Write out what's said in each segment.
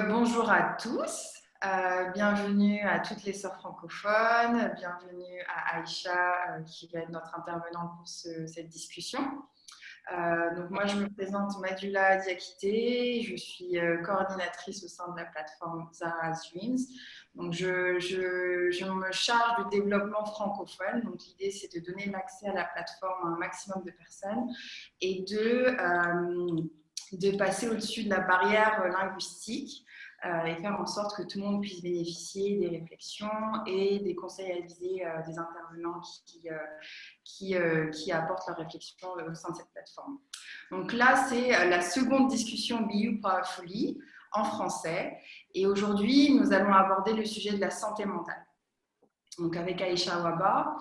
Bonjour à tous, bienvenue à toutes les sœurs francophones, bienvenue à Aïcha qui va être notre intervenante pour cette discussion. Donc moi je me présente Madula Diakité, je suis coordinatrice au sein de la plateforme Zara's Dreams. Donc je me charge du développement francophone, donc l'idée c'est de donner l'accès à la plateforme à un maximum de personnes et de passer au-dessus de la barrière linguistique et faire en sorte que tout le monde puisse bénéficier des réflexions et des conseils avisés des intervenants qui apportent leur réflexion au sein de cette plateforme. Donc là, c'est la seconde discussion BU Powerfully en français. Et aujourd'hui, nous allons aborder le sujet de la santé mentale. Donc avec Aïcha Waba.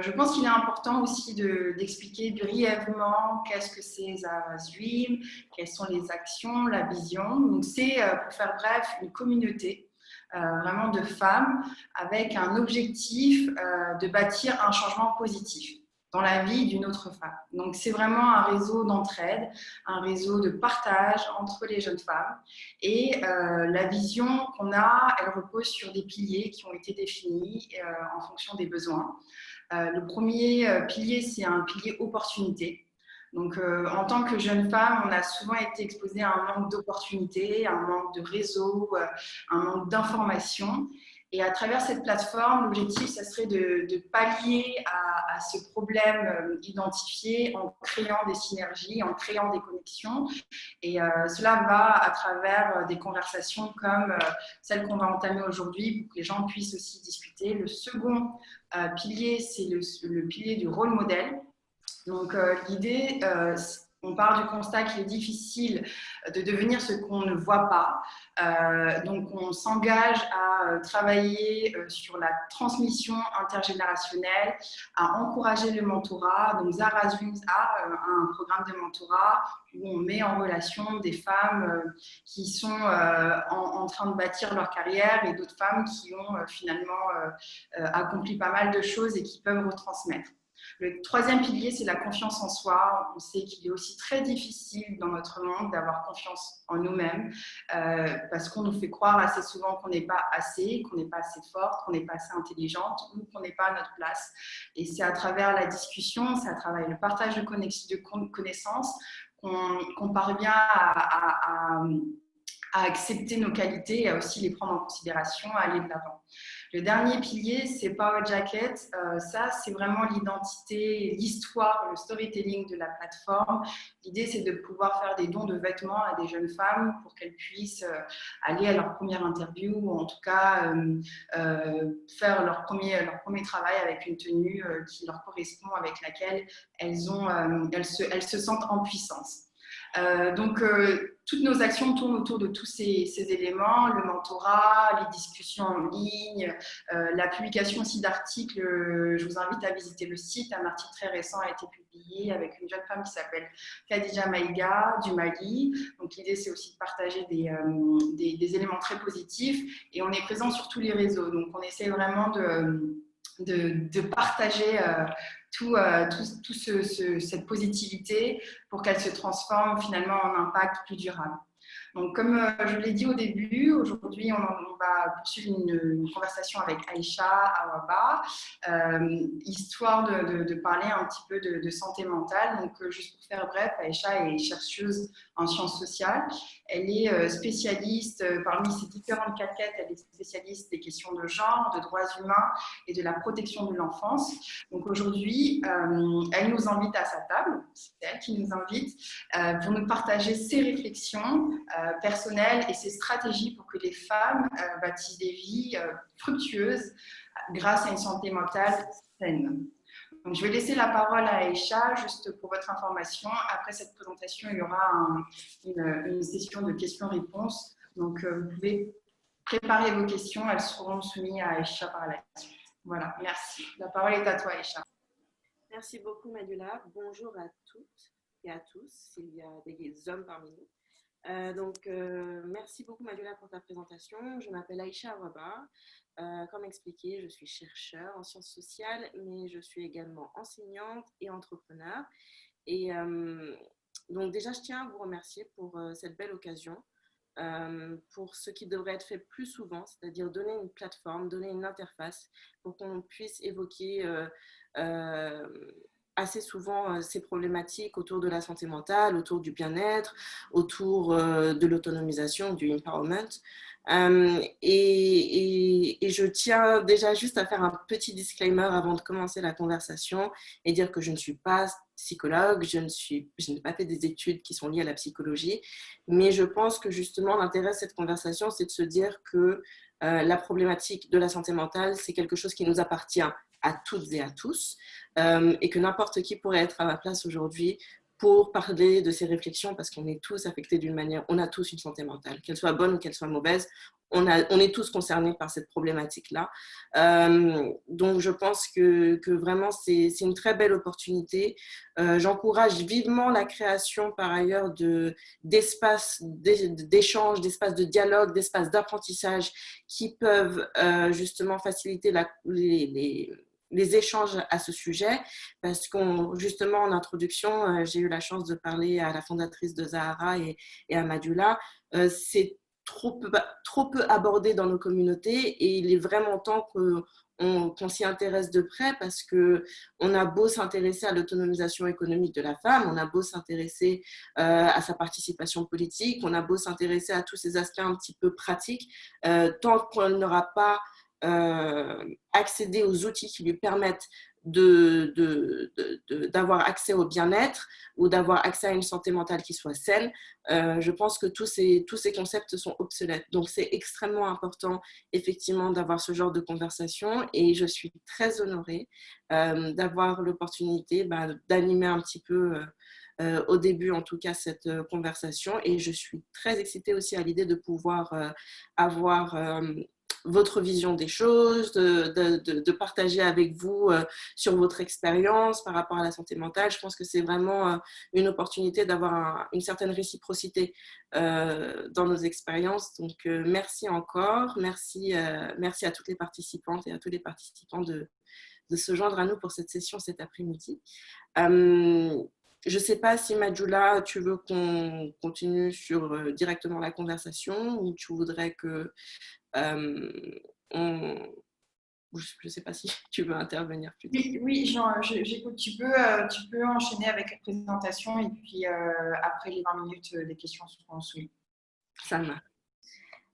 Je pense qu'il est important aussi d'expliquer brièvement qu'est-ce que c'est Zara's Dream, quelles sont les actions, la vision. Donc c'est, pour faire bref, une communauté vraiment de femmes avec un objectif de bâtir un changement positif dans la vie d'une autre femme. Donc c'est vraiment un réseau d'entraide, un réseau de partage entre les jeunes femmes. Et la vision qu'on a, elle repose sur des piliers qui ont été définis en fonction des besoins. Le premier pilier, c'est un pilier opportunité. Donc, en tant que jeune femme, on a souvent été exposée à un manque d'opportunités, un manque de réseau, un manque d'informations. Et à travers cette plateforme, l'objectif, ça serait de pallier à ce problème identifié en créant des synergies, en créant des connexions. Et cela va à travers des conversations comme celle qu'on va entamer aujourd'hui pour que les gens puissent aussi discuter. Le second pilier, c'est le pilier du rôle modèle. Donc l'idée, on part du constat qu'il est difficile de devenir ce qu'on ne voit pas. Donc on s'engage à travailler sur la transmission intergénérationnelle, à encourager le mentorat. Donc Zara's Dreams a un programme de mentorat où on met en relation des femmes qui sont en train de bâtir leur carrière et d'autres femmes qui ont finalement accompli pas mal de choses et qui peuvent retransmettre. Le troisième pilier, c'est la confiance en soi. On sait qu'il est aussi très difficile dans notre monde d'avoir confiance en nous-mêmes parce qu'on nous fait croire assez souvent qu'on n'est pas assez, qu'on n'est pas assez forte, qu'on n'est pas assez intelligente ou qu'on n'est pas à notre place. Et c'est à travers la discussion, c'est à travers le partage de connaissances qu'on parvient à accepter nos qualités et à aussi les prendre en considération, à aller de l'avant. Le dernier pilier, c'est Power Jacket. Ça, c'est vraiment l'identité, l'histoire, le storytelling de la plateforme. L'idée, c'est de pouvoir faire des dons de vêtements à des jeunes femmes pour qu'elles puissent aller à leur première interview ou en tout cas faire leur premier travail avec une tenue qui leur correspond, avec laquelle elles se sentent en puissance. Donc, toutes nos actions tournent autour de tous ces éléments, le mentorat, les discussions en ligne, la publication aussi d'articles. Je vous invite à visiter le site. Un article très récent a été publié avec une jeune femme qui s'appelle Khadija Maïga du Mali. Donc, l'idée, c'est aussi de partager des éléments très positifs et on est présent sur tous les réseaux. Donc, on essaie vraiment de partager cette positivité pour qu'elle se transforme finalement en impact plus durable. Donc, comme je l'ai dit au début, aujourd'hui, on va poursuivre une conversation avec Aïcha Awaba, histoire de parler un petit peu de santé mentale. Donc, juste pour faire bref, Aïcha est chercheuse en sciences sociales. Elle est spécialiste, parmi ses différentes casquettes, elle est spécialiste des questions de genre, de droits humains et de la protection de l'enfance. Donc, aujourd'hui, elle nous invite à sa table, c'est elle qui nous invite pour nous partager ses réflexions personnelles et ses stratégies pour que les femmes bâtissent des vies fructueuses grâce à une santé mentale saine. Donc, je vais laisser la parole à Aïcha, juste pour votre information. Après cette présentation, il y aura une session de questions-réponses. Donc, vous pouvez préparer vos questions. Elles seront soumises à Aïcha par la suite. Voilà, merci. La parole est à toi, Aïcha. Merci beaucoup, Madula. Bonjour à toutes et à tous, s'il y a des hommes parmi nous. Merci beaucoup, Madula, pour ta présentation. Je m'appelle Aïcha Waba. Comme expliqué, je suis chercheure en sciences sociales, mais je suis également enseignante et entrepreneur. Et donc déjà, je tiens à vous remercier pour cette belle occasion pour ce qui devrait être fait plus souvent, c'est-à-dire donner une plateforme, donner une interface pour qu'on puisse évoquer euh, assez souvent ces problématiques autour de la santé mentale, autour du bien-être, autour de l'autonomisation, du empowerment. Et je tiens déjà juste à faire un petit disclaimer avant de commencer la conversation et dire que je ne suis pas psychologue, je n'ai pas fait des études qui sont liées à la psychologie, mais je pense que justement l'intérêt de cette conversation, c'est de se dire que la problématique de la santé mentale, c'est quelque chose qui nous appartient à toutes et à tous, et que n'importe qui pourrait être à ma place aujourd'hui pour parler de ces réflexions, parce qu'on est tous affectés d'une manière, on a tous une santé mentale, qu'elle soit bonne ou qu'elle soit mauvaise, on est tous concernés par cette problématique-là. Donc, je pense que vraiment, c'est une très belle opportunité. J'encourage vivement la création, par ailleurs, d'espaces d'échange, d'espaces de dialogue, d'espaces d'apprentissage qui peuvent justement faciliter les échanges à ce sujet, parce justement en introduction, j'ai eu la chance de parler à la fondatrice de Zahara et à Madula. C'est trop peu abordé dans nos communautés et il est vraiment temps qu'on s'y intéresse de près, parce qu'on a beau s'intéresser à l'autonomisation économique de la femme, on a beau s'intéresser à sa participation politique, on a beau s'intéresser à tous ces aspects un petit peu pratiques, tant qu'on n'aura pas accéder aux outils qui lui permettent d'avoir accès au bien-être ou d'avoir accès à une santé mentale qui soit saine, je pense que tous ces concepts sont obsolètes. Donc, c'est extrêmement important, effectivement, d'avoir ce genre de conversation et je suis très honorée d'avoir l'opportunité d'animer un petit peu au début, en tout cas, cette conversation, et je suis très excitée aussi à l'idée de pouvoir avoir votre vision des choses, de partager avec vous sur votre expérience par rapport à la santé mentale. Je pense que c'est vraiment une opportunité d'avoir une certaine réciprocité dans nos expériences. Donc, merci encore. Merci à toutes les participantes et à tous les participants de se joindre à nous pour cette session cet après-midi. Je ne sais pas si Madjoula, tu veux qu'on continue sur directement la conversation, ou tu voudrais que je ne sais pas si tu veux intervenir plus tard. Oui, j'écoute. Tu peux enchaîner avec la présentation et puis après les 20 minutes, les questions seront soumises. Ça marche.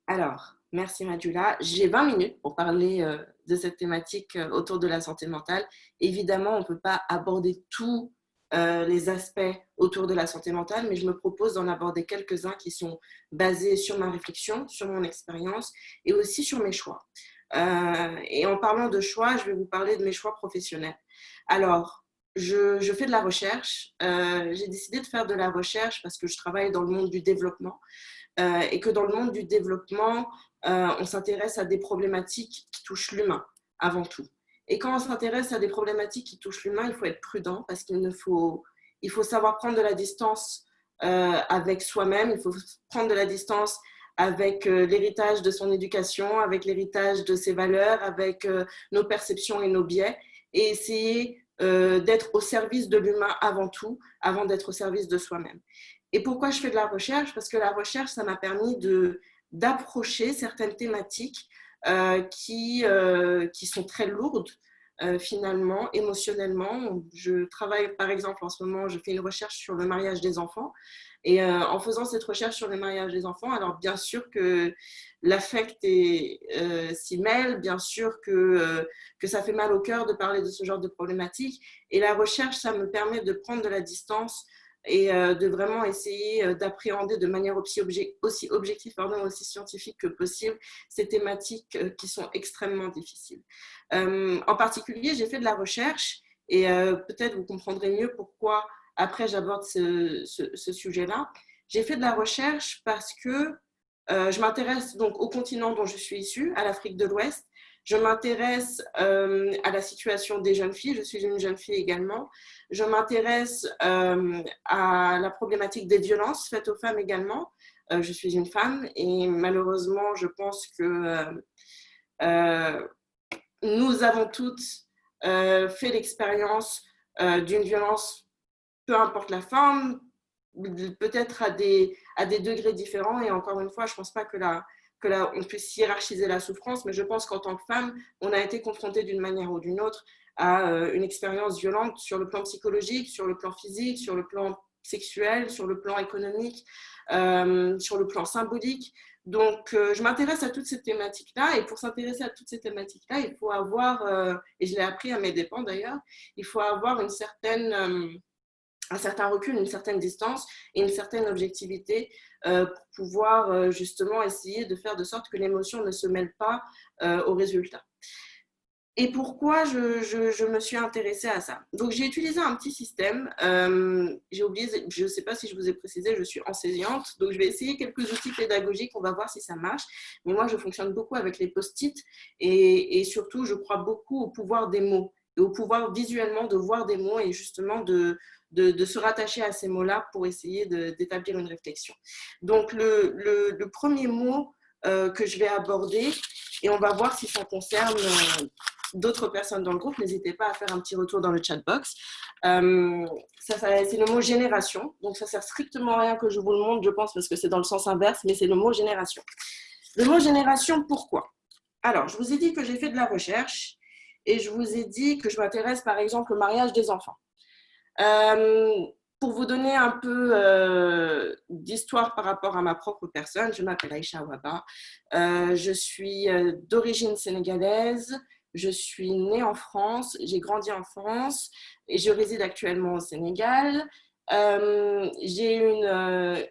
Alors, merci Madjoula. J'ai 20 minutes pour parler de cette thématique autour de la santé mentale. Évidemment, on ne peut pas aborder tous les aspects autour de la santé mentale, mais je me propose d'en aborder quelques-uns qui sont basés sur ma réflexion, sur mon expérience et aussi sur mes choix. Et en parlant de choix, je vais vous parler de mes choix professionnels. Alors, je fais de la recherche. J'ai décidé de faire de la recherche parce que je travaille dans le monde du développement. Et que dans le monde du développement, on s'intéresse à des problématiques qui touchent l'humain avant tout. Et quand on s'intéresse à des problématiques qui touchent l'humain, il faut être prudent, parce il faut savoir prendre de la distance avec soi-même, il faut prendre de la distance avec l'héritage de son éducation, avec l'héritage de ses valeurs, avec nos perceptions et nos biais, et essayer d'être au service de l'humain avant tout, avant d'être au service de soi-même. Et pourquoi je fais de la recherche? Parce que la recherche, ça m'a permis d'approcher certaines thématiques qui sont très lourdes, finalement, émotionnellement. Je travaille, par exemple, en ce moment, je fais une recherche sur le mariage des enfants. Et en faisant cette recherche sur le mariage des enfants, alors bien sûr que l'affect s'y mêle, bien sûr que ça fait mal au cœur de parler de ce genre de problématiques. Et la recherche, ça me permet de prendre de la distance et de vraiment essayer d'appréhender de manière aussi objective, aussi scientifique que possible, ces thématiques qui sont extrêmement difficiles. En particulier, j'ai fait de la recherche et peut-être vous comprendrez mieux pourquoi après j'aborde ce sujet-là. J'ai fait de la recherche parce que je m'intéresse donc au continent dont je suis issue, à l'Afrique de l'Ouest. Je m'intéresse à la situation des jeunes filles. Je suis une jeune fille également. Je m'intéresse à la problématique des violences faites aux femmes également. Je suis une femme et malheureusement, je pense que nous avons toutes fait l'expérience d'une violence, peu importe la forme, peut-être à des degrés différents. Et encore une fois, je ne pense pas que on puisse hiérarchiser la souffrance, mais je pense qu'en tant que femme, on a été confronté d'une manière ou d'une autre à une expérience violente sur le plan psychologique, sur le plan physique, sur le plan sexuel, sur le plan économique, sur le plan symbolique. Donc, je m'intéresse à toutes ces thématiques-là, et pour s'intéresser à toutes ces thématiques-là, il faut avoir, et je l'ai appris à mes dépens d'ailleurs, il faut avoir un certain recul, une certaine distance et une certaine objectivité pour pouvoir justement essayer de faire de sorte que l'émotion ne se mêle pas au résultat. Et pourquoi je me suis intéressée à ça? Donc, j'ai utilisé un petit système. J'ai oublié, je ne sais pas si je vous ai précisé, je suis enseignante. Donc, je vais essayer quelques outils pédagogiques. On va voir si ça marche. Mais moi, je fonctionne beaucoup avec les post-it. Et surtout, je crois beaucoup au pouvoir des mots et au pouvoir visuellement de voir des mots et justement de se rattacher à ces mots-là pour essayer d'établir une réflexion. Donc, le premier mot que je vais aborder, et on va voir si ça concerne d'autres personnes dans le groupe, n'hésitez pas à faire un petit retour dans le chat box. C'est le mot génération. Donc, ça sert strictement à rien que je vous le montre, je pense, parce que c'est dans le sens inverse, mais c'est le mot génération. Le mot génération, pourquoi? Alors, je vous ai dit que j'ai fait de la recherche et je vous ai dit que je m'intéresse, par exemple, au mariage des enfants. Pour vous donner un peu d'histoire par rapport à ma propre personne, je m'appelle Aïcha Waba. Je suis d'origine sénégalaise. Je suis née en France, j'ai grandi en France et je réside actuellement au Sénégal. J'ai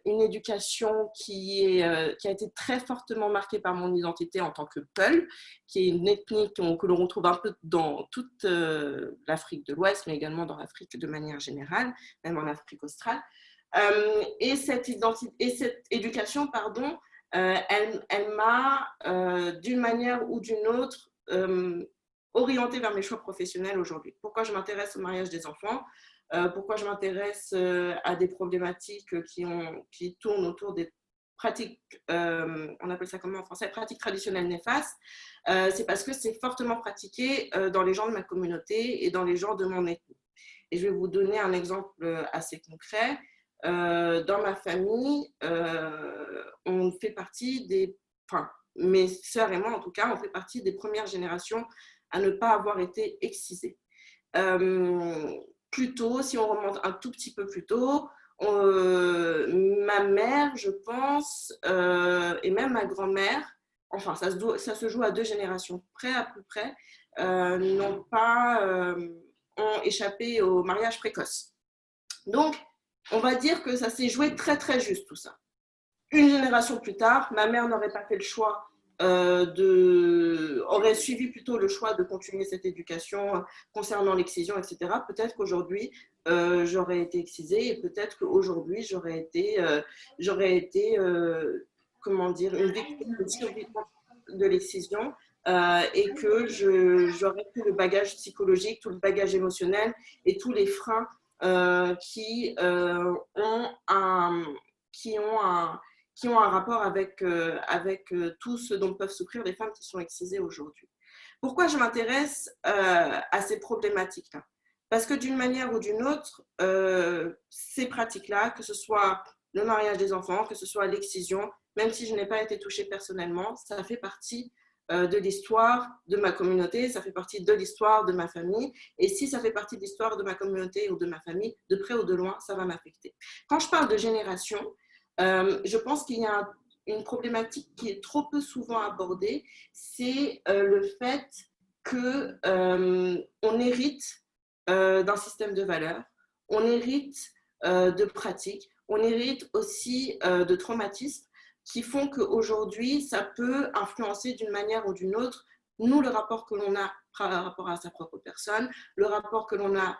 une éducation qui a été très fortement marquée par mon identité en tant que Peul, qui est une ethnie que l'on retrouve un peu dans toute l'Afrique de l'Ouest, mais également dans l'Afrique de manière générale, même en Afrique australe. Et cette éducation, pardon, elle m'a, d'une manière ou d'une autre, orientée vers mes choix professionnels aujourd'hui. Pourquoi je m'intéresse au mariage des enfants? Pourquoi je m'intéresse à des problématiques qui tournent autour des pratiques, on appelle ça comment en français, pratiques traditionnelles néfastes? C'est parce que c'est fortement pratiqué dans les gens de ma communauté et dans les gens de mon ethnie. Et je vais vous donner un exemple assez concret. Dans ma famille, on fait partie mes sœurs et moi en tout cas, on fait partie des premières générations à ne pas avoir été excisées. Plus tôt, si on remonte un tout petit peu plus tôt, ma mère, je pense, et même ma grand-mère, enfin, ça se joue à 2 générations près à peu près, ont échappé au mariage précoce. Donc, on va dire que ça s'est joué très, très juste tout ça. Une génération plus tard, ma mère n'aurait pas fait le choix aurait suivi plutôt le choix de continuer cette éducation concernant l'excision, etc. Peut-être qu'aujourd'hui, j'aurais été excisée et peut-être qu'aujourd'hui, j'aurais été comment dire, une victime de l'excision et que j'aurais tout le bagage psychologique, tout le bagage émotionnel et tous les freins qui ont un rapport avec tout ce dont peuvent souffrir les femmes qui sont excisées aujourd'hui. Pourquoi je m'intéresse à ces problématiques-là? Parce que d'une manière ou d'une autre, ces pratiques-là, que ce soit le mariage des enfants, que ce soit l'excision, même si je n'ai pas été touchée personnellement, ça fait partie de l'histoire de ma communauté, ça fait partie de l'histoire de ma famille. Et si ça fait partie de l'histoire de ma communauté ou de ma famille, de près ou de loin, ça va m'affecter. Quand je parle de génération, je pense qu'il y a une problématique qui est trop peu souvent abordée, c'est le fait qu'on hérite d'un système de valeurs, on hérite de pratiques, on hérite aussi de traumatismes qui font qu'aujourd'hui, ça peut influencer d'une manière ou d'une autre, nous, le rapport que l'on a par rapport à sa propre personne, le rapport que l'on a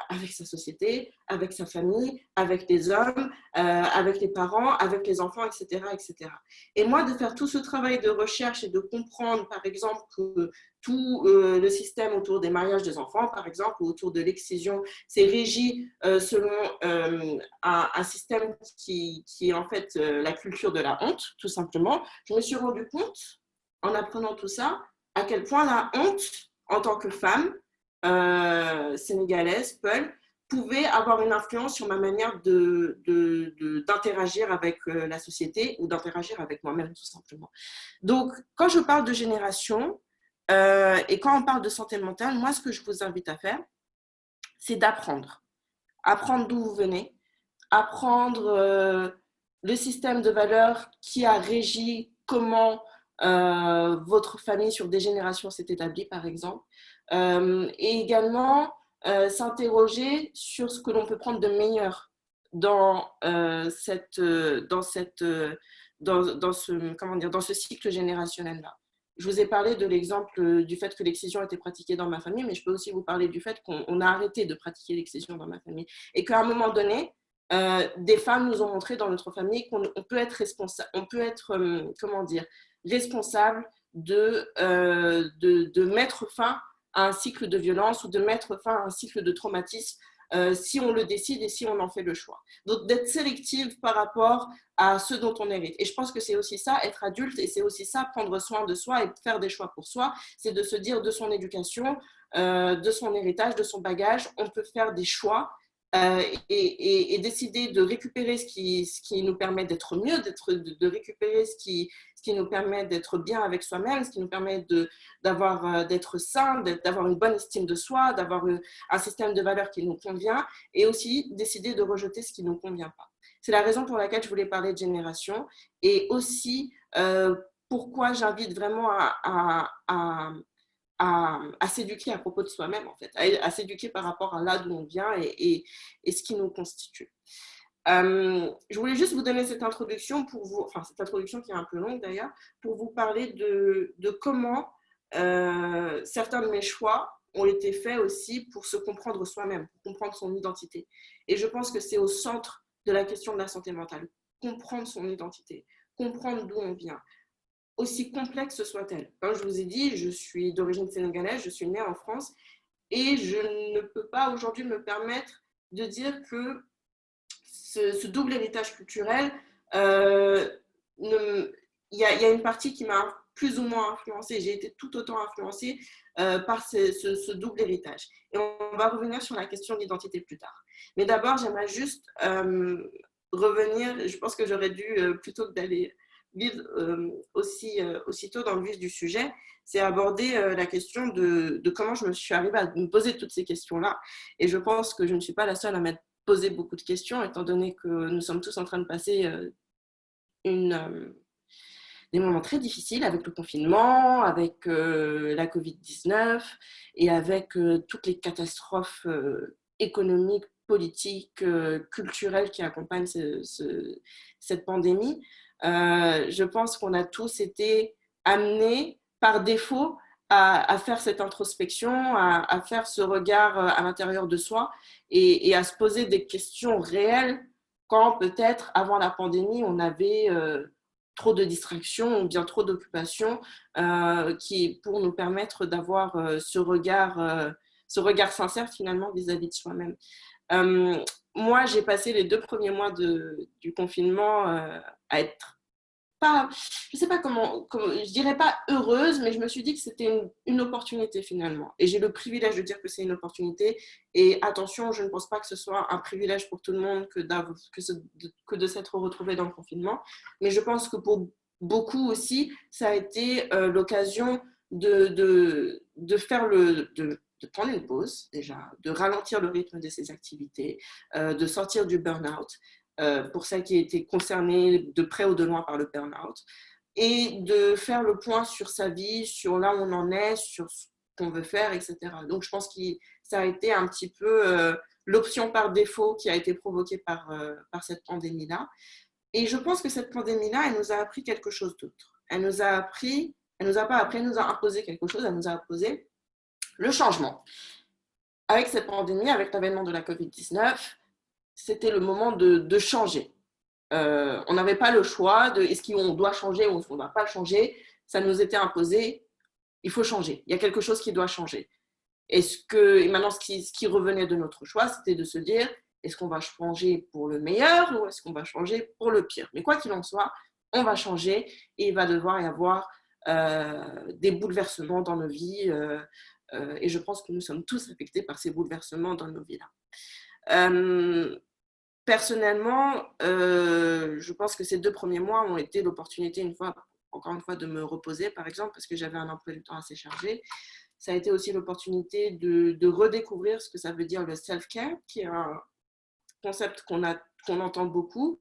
avec sa société, avec sa famille, avec les hommes, avec les parents, avec les enfants, etc., etc. Et moi, de faire tout ce travail de recherche et de comprendre, par exemple, que tout le système autour des mariages des enfants, par exemple, ou autour de l'excision, c'est régi selon un système qui est en fait la culture de la honte, tout simplement. Je me suis rendu compte, en apprenant tout ça, à quel point la honte, en tant que femme sénégalaise, Peul, pouvait avoir une influence sur ma manière d'interagir avec la société ou d'interagir avec moi-même, tout simplement. Donc, quand je parle de génération et quand on parle de santé mentale, moi, ce que je vous invite à faire, c'est d'apprendre. Apprendre d'où vous venez, apprendre le système de valeurs qui a régi comment votre famille sur des générations s'est établie, par exemple, et également s'interroger sur ce que l'on peut prendre de meilleur dans, dans ce cycle générationnel-là. Je vous ai parlé de l'exemple du fait que l'excision était pratiquée dans ma famille, mais je peux aussi vous parler du fait qu'on a arrêté de pratiquer l'excision dans ma famille. Et qu'à un moment donné, des femmes nous ont montré dans notre famille qu'on peut être responsable, responsable de mettre fin à un cycle de violence ou de mettre fin à un cycle de traumatisme si on le décide et si on en fait le choix. Donc d'être sélective par rapport à ce dont on hérite. Et je pense que c'est aussi ça, être adulte, et c'est aussi ça, prendre soin de soi et faire des choix pour soi, c'est de se dire de son éducation, de son héritage, de son bagage, on peut faire des choix et décider de récupérer ce qui nous permet d'être mieux, de récupérer ce qui nous permet d'être bien avec soi-même, ce qui nous permet d'être sain, d'avoir une bonne estime de soi, d'avoir un système de valeurs qui nous convient, et aussi décider de rejeter ce qui ne nous convient pas. C'est la raison pour laquelle je voulais parler de génération, et aussi pourquoi j'invite vraiment à s'éduquer à propos de soi-même, en fait, à s'éduquer par rapport à là d'où on vient et ce qui nous constitue. Je voulais juste vous donner cette introduction cette introduction qui est un peu longue d'ailleurs, pour vous parler de comment certains de mes choix ont été faits aussi pour se comprendre soi-même, pour comprendre son identité. Et je pense que c'est au centre de la question de la santé mentale, comprendre son identité, comprendre d'où on vient, aussi complexe soit-elle. Comme je vous ai dit, je suis d'origine sénégalaise, je suis née en France et je ne peux pas aujourd'hui me permettre de dire que ce double héritage culturel, il y a une partie qui m'a plus ou moins influencée. J'ai été tout autant influencée par ce double héritage. Et on va revenir sur la question de l'identité plus tard. Mais d'abord, j'aimerais juste revenir, je pense que j'aurais dû, plutôt que d'aller vivre aussitôt dans le vif du sujet, c'est aborder la question de comment je me suis arrivée à me poser toutes ces questions-là. Et je pense que je ne suis pas la seule à m'être posé beaucoup de questions, étant donné que nous sommes tous en train de passer des moments très difficiles avec le confinement, avec la Covid-19 et avec toutes les catastrophes économiques, politiques, culturelles qui accompagnent cette pandémie. Je pense qu'on a tous été amenés par défaut à faire cette introspection, à faire ce regard à l'intérieur de soi et à se poser des questions réelles quand peut-être avant la pandémie, on avait trop de distractions ou bien trop d'occupations pour nous permettre d'avoir ce regard sincère finalement vis-à-vis de soi-même. Moi, j'ai passé les 2 premiers mois du confinement à être pas, je sais pas comment, je dirais pas heureuse, mais je me suis dit que c'était une opportunité finalement. Et j'ai le privilège de dire que c'est une opportunité. Et attention, je ne pense pas que ce soit un privilège pour tout le monde que de s'être retrouvé dans le confinement. Mais je pense que pour beaucoup aussi, ça a été l'occasion de prendre une pause déjà, de ralentir le rythme de ses activités, de sortir du burn-out. Pour celles qui étaient concernées de près ou de loin par le burn-out, et de faire le point sur sa vie, sur là où on en est, sur ce qu'on veut faire, etc. Donc, je pense que ça a été un petit peu l'option par défaut qui a été provoquée par cette pandémie-là. Et je pense que cette pandémie-là, elle nous a appris quelque chose d'autre. Elle nous a imposé quelque chose, elle nous a imposé le changement. Avec cette pandémie, avec l'avènement de la Covid-19, c'était le moment de changer. On n'avait pas le choix de est-ce qu'on doit changer ou est-ce qu'on ne doit pas changer. Ça nous était imposé, il faut changer. Il y a quelque chose qui doit changer. Et maintenant, ce qui revenait de notre choix, c'était de se dire est-ce qu'on va changer pour le meilleur ou est-ce qu'on va changer pour le pire. Mais quoi qu'il en soit, on va changer et il va devoir y avoir des bouleversements dans nos vies. Et je pense que nous sommes tous affectés par ces bouleversements dans nos vies-là. Personnellement, je pense que ces 2 premiers mois ont été l'opportunité, encore une fois, de me reposer, par exemple, parce que j'avais un emploi du temps assez chargé. Ça a été aussi l'opportunité de redécouvrir ce que ça veut dire le self-care, qui est un concept qu'on entend beaucoup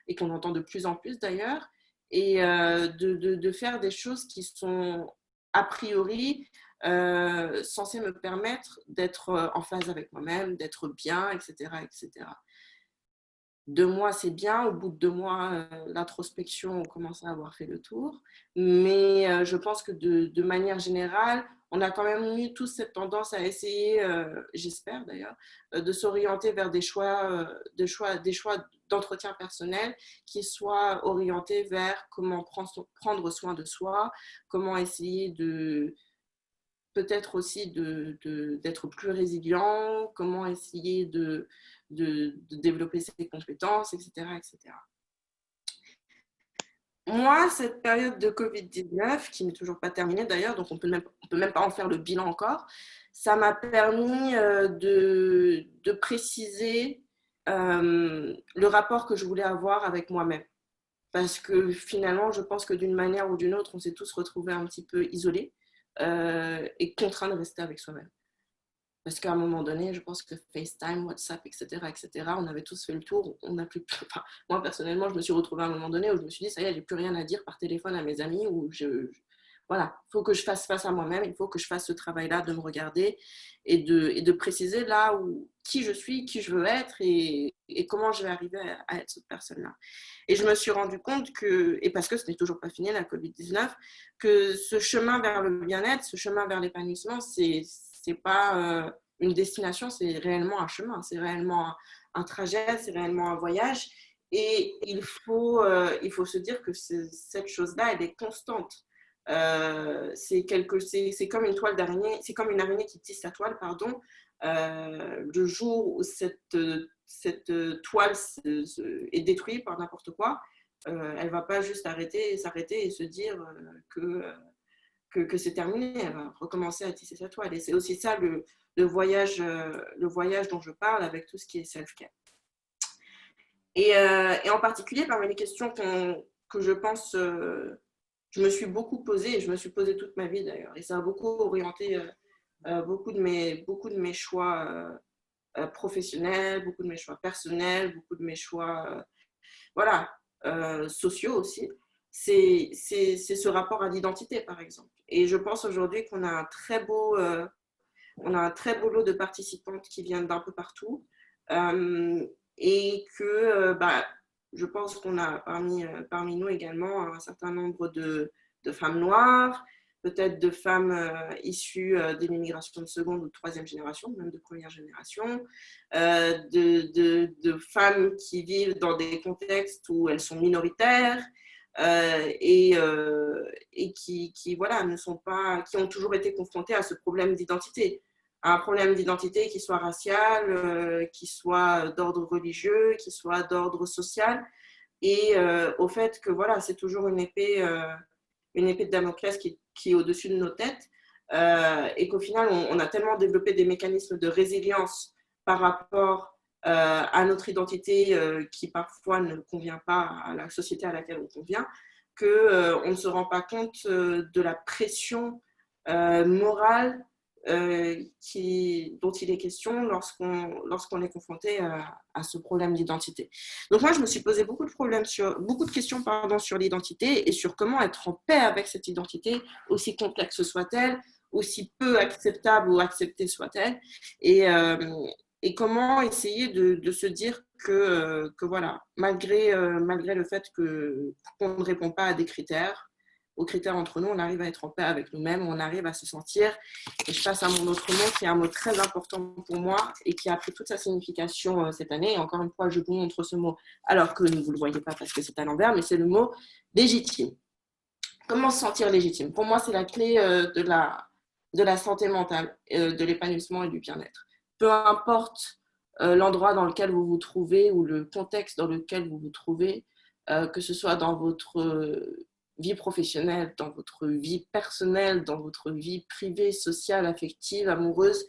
et qu'on entend de plus en plus d'ailleurs, et de faire des choses qui sont a priori censées me permettre d'être en phase avec moi-même, d'être bien, etc., etc. 2 mois, c'est bien. Au bout de 2 mois, l'introspection, on commence à avoir fait le tour. Mais je pense que de manière générale, on a quand même eu tous cette tendance à essayer, j'espère d'ailleurs, de s'orienter vers des choix d'entretien personnel qui soient orientés vers comment prendre soin de soi, comment essayer peut-être aussi d'être plus résilient, comment essayer de développer ses compétences, etc., etc. Moi, cette période de Covid-19, qui n'est toujours pas terminée d'ailleurs, donc on peut même pas en faire le bilan encore, ça m'a permis de préciser le rapport que je voulais avoir avec moi-même. Parce que finalement, je pense que d'une manière ou d'une autre, on s'est tous retrouvés un petit peu isolés et contraints de rester avec soi-même. Parce qu'à un moment donné, je pense que FaceTime, WhatsApp, etc., etc., on avait tous fait le tour. On n'a plus. Enfin, moi, personnellement, je me suis retrouvée à un moment donné où je me suis dit, ça y est, j'ai plus rien à dire par téléphone à mes amis. Voilà, il faut que je fasse face à moi-même, il faut que je fasse ce travail-là de me regarder et de préciser là où, qui je suis, qui je veux être et comment je vais arriver à être cette personne-là. Et je me suis rendu compte que, et parce que ce n'est toujours pas fini, la Covid-19, que ce chemin vers le bien-être, ce chemin vers l'épanouissement, c'est pas une destination, c'est réellement un chemin, c'est réellement un trajet, c'est réellement un voyage. Et il faut se dire que cette chose-là, elle est constante. C'est comme une toile d'araignée, c'est comme une araignée qui tisse sa toile, pardon. Le jour où cette toile est détruite par n'importe quoi, elle ne va pas juste s'arrêter et se dire que c'est terminé, elle va recommencer à tisser sa toile. Et c'est aussi ça le voyage dont je parle avec tout ce qui est self-care. Et en particulier, parmi les questions que je pense, je me suis beaucoup posée, et je me suis posée toute ma vie d'ailleurs, et ça a beaucoup orienté beaucoup de mes choix professionnels, beaucoup de mes choix personnels, beaucoup de mes choix sociaux aussi. C'est ce rapport à l'identité, par exemple. Et je pense aujourd'hui qu'on a un très beau lot de participantes qui viennent d'un peu partout. Et que je pense qu'on a parmi nous également un certain nombre de femmes noires, peut-être de femmes issues de l'immigration de seconde ou de troisième génération, même de première génération, de femmes qui vivent dans des contextes où elles sont minoritaires et qui voilà, qui ont toujours été confrontées à ce problème d'identité. Un problème d'identité qui soit racial, qui soit d'ordre religieux, qui soit d'ordre social, et au fait que voilà, c'est toujours une épée de Damoclès qui est au-dessus de nos têtes, et qu'au final, on a tellement développé des mécanismes de résilience par rapport à notre identité qui parfois ne convient pas à la société à laquelle on convient, qu'on ne se rend pas compte de la pression morale dont il est question lorsqu'on est confronté à ce problème d'identité. Donc moi, je me suis posé beaucoup de questions sur l'identité et sur comment être en paix avec cette identité, aussi complexe soit-elle, aussi peu acceptable ou acceptée soit-elle, et comment essayer de se dire que voilà, malgré le fait qu'on ne répond pas à des critères, aux critères entre nous, on arrive à être en paix avec nous-mêmes, on arrive à se sentir, et je passe à mon autre mot qui est un mot très important pour moi et qui a pris toute sa signification cette année. Et encore une fois, je vous montre ce mot alors que vous ne le voyez pas parce que c'est à l'envers, mais c'est le mot légitime. Comment se sentir légitime? Pour moi, c'est la clé de la santé mentale, de l'épanouissement et du bien-être. Peu importe l'endroit dans lequel vous vous trouvez ou le contexte dans lequel vous vous trouvez, que ce soit dans votre vie professionnelle, dans votre vie personnelle, dans votre vie privée, sociale, affective, amoureuse,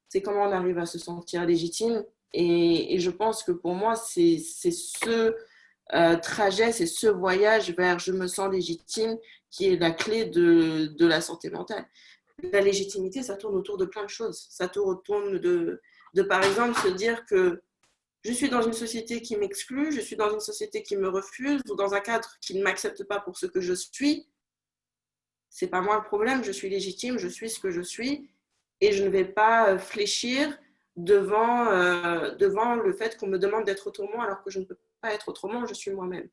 c'est comment on arrive à se sentir légitime Et je pense que pour moi, c'est ce trajet, c'est ce voyage vers je me sens légitime qui est la clé de la santé mentale. La légitimité, ça tourne autour de plein de choses. Ça tourne autour par exemple, se dire que je suis dans une société qui m'exclut, je suis dans une société qui me refuse ou dans un cadre qui ne m'accepte pas pour ce que je suis. C'est pas moi le problème, je suis légitime, je suis ce que je suis et je ne vais pas fléchir devant le fait qu'on me demande d'être autrement alors que je ne peux pas être autrement, je suis moi-même.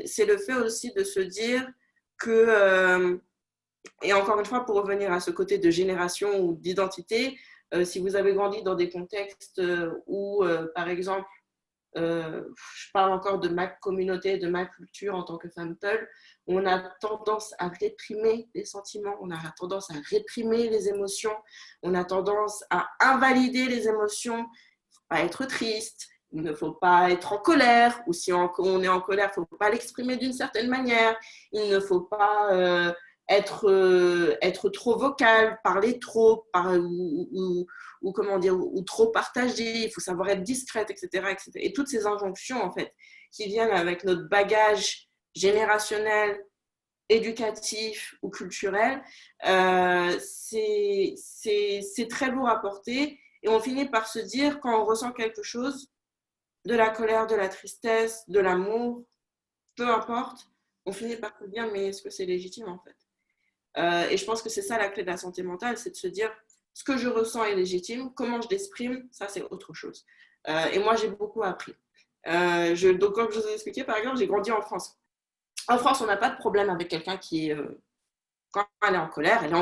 C'est le fait aussi de se dire que, et encore une fois, pour revenir à ce côté de génération ou d'identité, si vous avez grandi dans des contextes où, par exemple, je parle encore de ma communauté, de ma culture en tant que femme peul, on a tendance à réprimer les sentiments, on a tendance à réprimer les émotions, on a tendance à invalider les émotions. Il ne faut pas être triste, il ne faut pas être en colère, ou si on est en colère, il ne faut pas l'exprimer d'une certaine manière, il ne faut pas être trop vocal, parler trop, ou comment dire, ou trop partager, il faut savoir être discrète, etc., etc. Et toutes ces injonctions, en fait, qui viennent avec notre bagage générationnel, éducatif ou culturel, c'est très lourd à porter. Et on finit par se dire, quand on ressent quelque chose, de la colère, de la tristesse, de l'amour, peu importe, on finit par se dire, mais est-ce que c'est légitime, en fait? Et je pense que c'est ça la clé de la santé mentale, c'est de se dire ce que je ressens est légitime, comment je l'exprime, ça c'est autre chose. Et moi j'ai beaucoup appris. Donc comme je vous ai expliqué, par exemple, j'ai grandi en France. En France, on n'a pas de problème avec quelqu'un qui est, quand elle est en colère, elle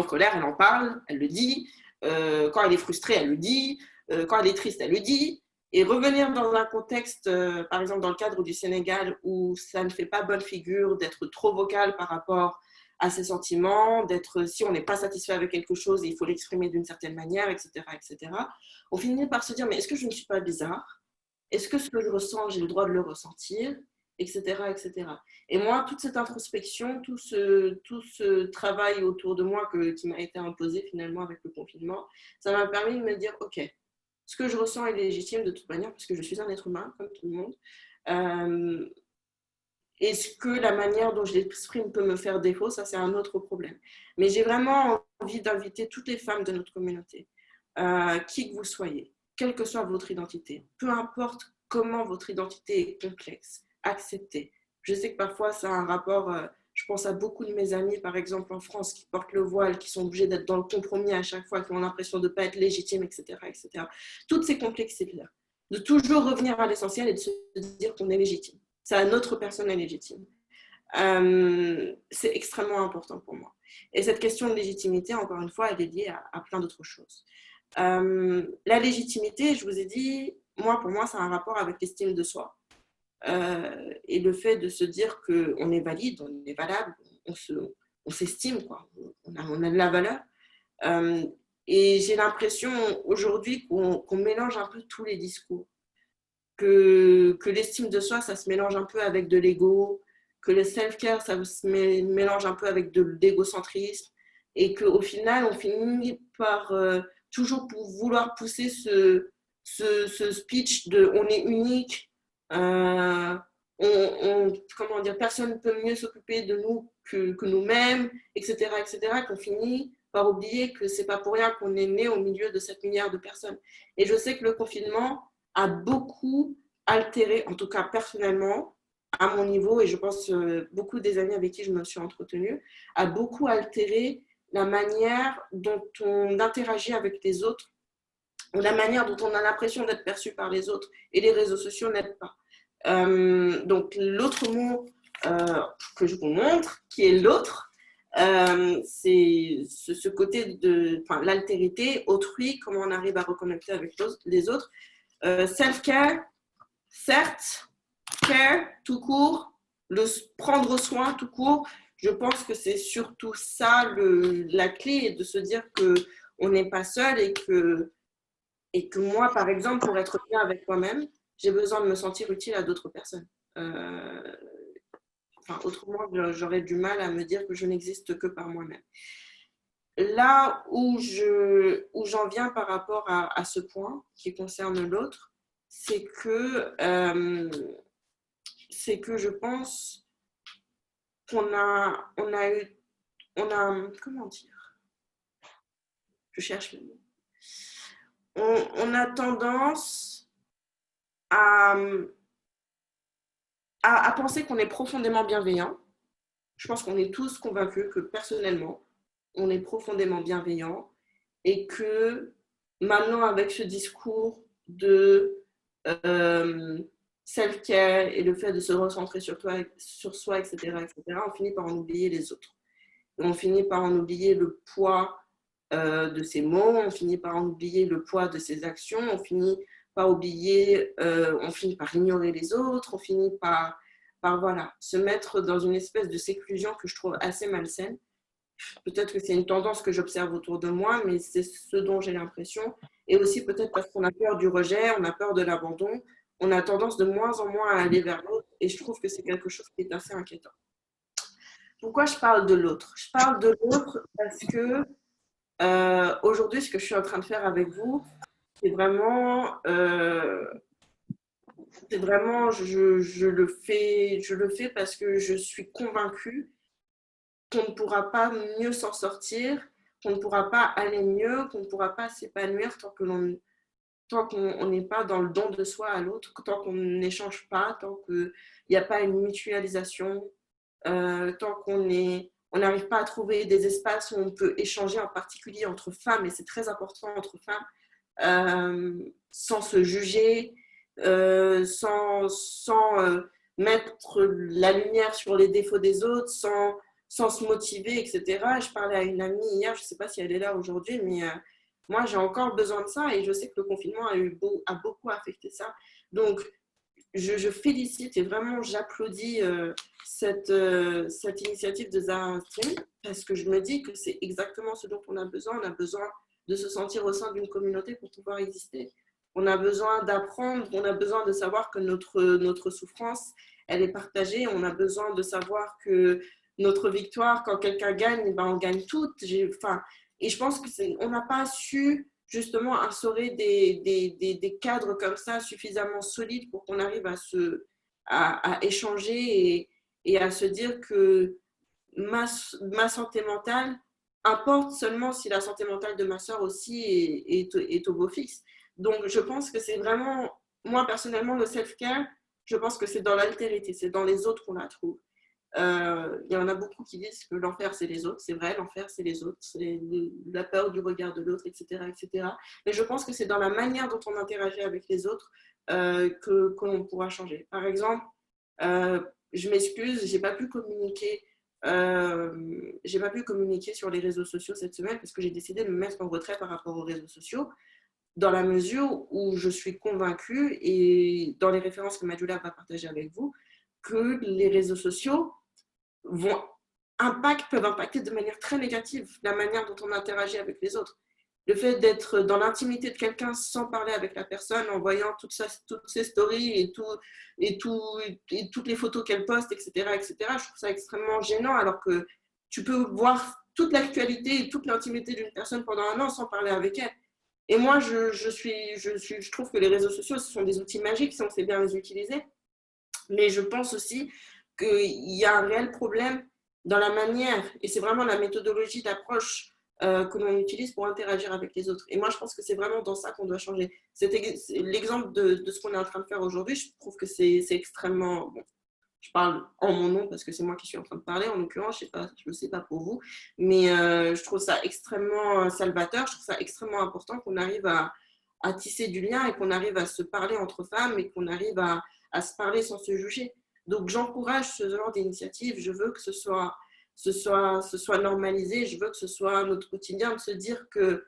en parle, elle le dit. Quand elle est frustrée, elle le dit. Quand elle est triste, elle le dit. Et revenir dans un contexte, par exemple dans le cadre du Sénégal, où ça ne fait pas bonne figure d'être trop vocal par rapport à ses sentiments, si on n'est pas satisfait avec quelque chose, il faut l'exprimer d'une certaine manière, etc., etc. On finit par se dire, mais est-ce que je ne suis pas bizarre? Est-ce que ce que je ressens, j'ai le droit de le ressentir? Etc., etc. Et moi, toute cette introspection, tout ce travail autour de moi qui m'a été imposé finalement avec le confinement, ça m'a permis de me dire, ok, ce que je ressens est légitime de toute manière, parce que je suis un être humain, comme tout le monde. Est-ce que la manière dont je l'exprime peut me faire défaut? Ça, c'est un autre problème. Mais j'ai vraiment envie d'inviter toutes les femmes de notre communauté, qui que vous soyez, quelle que soit votre identité, peu importe comment votre identité est complexe, acceptez. Je sais que parfois, ça a un rapport, je pense à beaucoup de mes amis, par exemple en France, qui portent le voile, qui sont obligés d'être dans le compromis à chaque fois, qui ont l'impression de ne pas être légitimes, etc., etc. Toutes ces complexités-là. De toujours revenir à l'essentiel et de se dire qu'on est légitime. C'est notre personne est légitime. C'est extrêmement important pour moi. Et cette question de légitimité, encore une fois, elle est liée à plein d'autres choses. La légitimité, je vous ai dit, pour moi, ça a un rapport avec l'estime de soi. Et le fait de se dire qu'on est valide, on est valable, on s'estime, quoi. On a de la valeur. Et j'ai l'impression aujourd'hui qu'on mélange un peu tous les discours. Que l'estime de soi, ça se mélange un peu avec de l'ego, que le self-care, ça se mélange un peu avec de l'égocentrisme, et qu'au final, on finit par toujours pour vouloir pousser ce speech de on est unique, comment dire, personne ne peut mieux s'occuper de nous que nous-mêmes, etc., etc., qu'on finit par oublier que c'est pas pour rien qu'on est né au milieu de 7 milliards de personnes. Et je sais que le confinement a beaucoup altéré, en tout cas personnellement, à mon niveau, et je pense beaucoup des amis avec qui je me suis entretenue, a beaucoup altéré la manière dont on interagit avec les autres, la manière dont on a l'impression d'être perçu par les autres, et les réseaux sociaux n'aident pas. Donc l'autre mot que je vous montre, qui est l'autre, c'est ce côté de l'altérité, autrui, comment on arrive à reconnecter avec les autres. Self-care, certes, care tout court, prendre soin tout court, je pense que c'est surtout ça la clé, de se dire qu'on n'est pas seul et que moi, par exemple, pour être bien avec moi-même, j'ai besoin de me sentir utile à d'autres personnes. Autrement, j'aurais du mal à me dire que je n'existe que par moi-même. là où j'en viens par rapport à ce point qui concerne l'autre, c'est que je pense comment dire? Je cherche le mot. On a tendance à, à penser qu'on est profondément bienveillant. Je pense qu'on est tous convaincus que personnellement, on est profondément bienveillant et que maintenant, avec ce discours de self-care et le fait de se recentrer sur soi, etc., on finit par en oublier les autres. On finit par en oublier le poids de ses mots, on finit par en oublier le poids de ses actions, on finit par ignorer les autres, on finit par voilà, se mettre dans une espèce de séclusion que je trouve assez malsaine. Peut-être que c'est une tendance que j'observe autour de moi, mais c'est ce dont j'ai l'impression. Et aussi peut-être parce qu'on a peur du rejet, on a peur de l'abandon, on a tendance de moins en moins à aller vers l'autre. Et je trouve que c'est quelque chose qui est assez inquiétant. Pourquoi je parle de l'autre? Je parle de l'autre parce que aujourd'hui, ce que je suis en train de faire avec vous, c'est vraiment, je le fais parce que je suis convaincue qu'on ne pourra pas mieux s'en sortir, qu'on ne pourra pas aller mieux, qu'on ne pourra pas s'épanouir tant qu'on n'est pas dans le don de soi à l'autre, tant qu'on n'échange pas, tant qu'il n'y a pas une mutualisation, tant qu'on n'arrive pas à trouver des espaces où on peut échanger, en particulier entre femmes, et c'est très important entre femmes, sans se juger, sans mettre la lumière sur les défauts des autres, sans se motiver, etc. Je parlais à une amie hier, je ne sais pas si elle est là aujourd'hui, mais moi j'ai encore besoin de ça et je sais que le confinement a beaucoup affecté ça. Donc je félicite et vraiment j'applaudis cette initiative de Zahra Stream parce que je me dis que c'est exactement ce dont on a besoin. On a besoin de se sentir au sein d'une communauté pour pouvoir exister. On a besoin d'apprendre, on a besoin de savoir que notre souffrance, elle est partagée. On a besoin de savoir que notre victoire, quand quelqu'un gagne, ben on gagne toutes. Et je pense qu'on n'a pas su justement instaurer des cadres comme ça suffisamment solides pour qu'on arrive à échanger et à se dire que ma santé mentale importe seulement si la santé mentale de ma soeur aussi est au beau fixe. Donc, je pense que c'est vraiment, moi personnellement, le self-care, je pense que c'est dans l'altérité, c'est dans les autres qu'on la trouve. Il y en a beaucoup qui disent que l'enfer, c'est les autres. C'est vrai, l'enfer, c'est les autres. C'est la peur du regard de l'autre, etc., etc. Mais je pense que c'est dans la manière dont on interagit avec les autres que l'on pourra changer. Par exemple, je m'excuse, j'ai pas pu communiquer sur les réseaux sociaux cette semaine parce que j'ai décidé de me mettre en retrait par rapport aux réseaux sociaux dans la mesure où je suis convaincue et dans les références que Majula va partager avec vous que les réseaux sociaux peuvent impacter de manière très négative la manière dont on interagit avec les autres. Le fait d'être dans l'intimité de quelqu'un sans parler avec la personne, en voyant toutes ses stories et toutes les photos qu'elle poste, etc., etc., je trouve ça extrêmement gênant alors que tu peux voir toute l'actualité et toute l'intimité d'une personne pendant un an sans parler avec elle. Et moi, je trouve que les réseaux sociaux, ce sont des outils magiques si on sait bien les utiliser. Mais je pense aussi qu'il y a un réel problème dans la manière, et c'est vraiment la méthodologie d'approche que l'on utilise pour interagir avec les autres. Et moi, je pense que c'est vraiment dans ça qu'on doit changer. L'exemple de ce qu'on est en train de faire aujourd'hui, je trouve que c'est extrêmement... Bon, je parle en mon nom parce que c'est moi qui suis en train de parler, en l'occurrence, je ne sais pas pour vous, mais je trouve ça extrêmement salvateur, je trouve ça extrêmement important qu'on arrive à tisser du lien et qu'on arrive à se parler entre femmes et qu'on arrive à se parler sans se juger. Donc j'encourage ce genre d'initiative, je veux que ce soit normalisé, je veux que ce soit notre quotidien de se dire que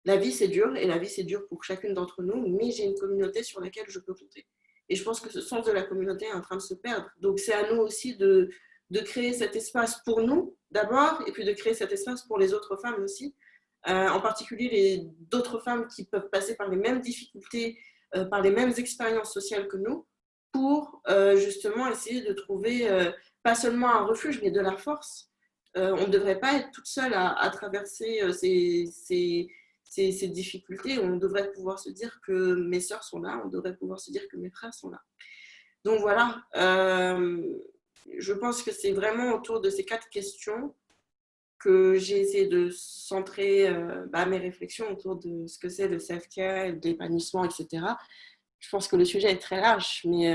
la vie c'est dur et la vie c'est dur pour chacune d'entre nous, mais j'ai une communauté sur laquelle je peux compter. Et je pense que ce sens de la communauté est en train de se perdre. Donc c'est à nous aussi de créer cet espace pour nous d'abord et puis de créer cet espace pour les autres femmes aussi. En particulier d'autres femmes qui peuvent passer par les mêmes difficultés, par les mêmes expériences sociales que nous, pour justement essayer de trouver pas seulement un refuge, mais de la force on ne devrait pas être toute seule à traverser ces difficultés. On devrait pouvoir se dire que mes sœurs sont là, on devrait pouvoir se dire que mes frères sont là. Donc voilà, je pense que c'est vraiment autour de ces 4 questions que j'ai essayé de centrer mes réflexions autour de ce que c'est le self-care, l'épanouissement, etc. Je pense que le sujet est très large, mais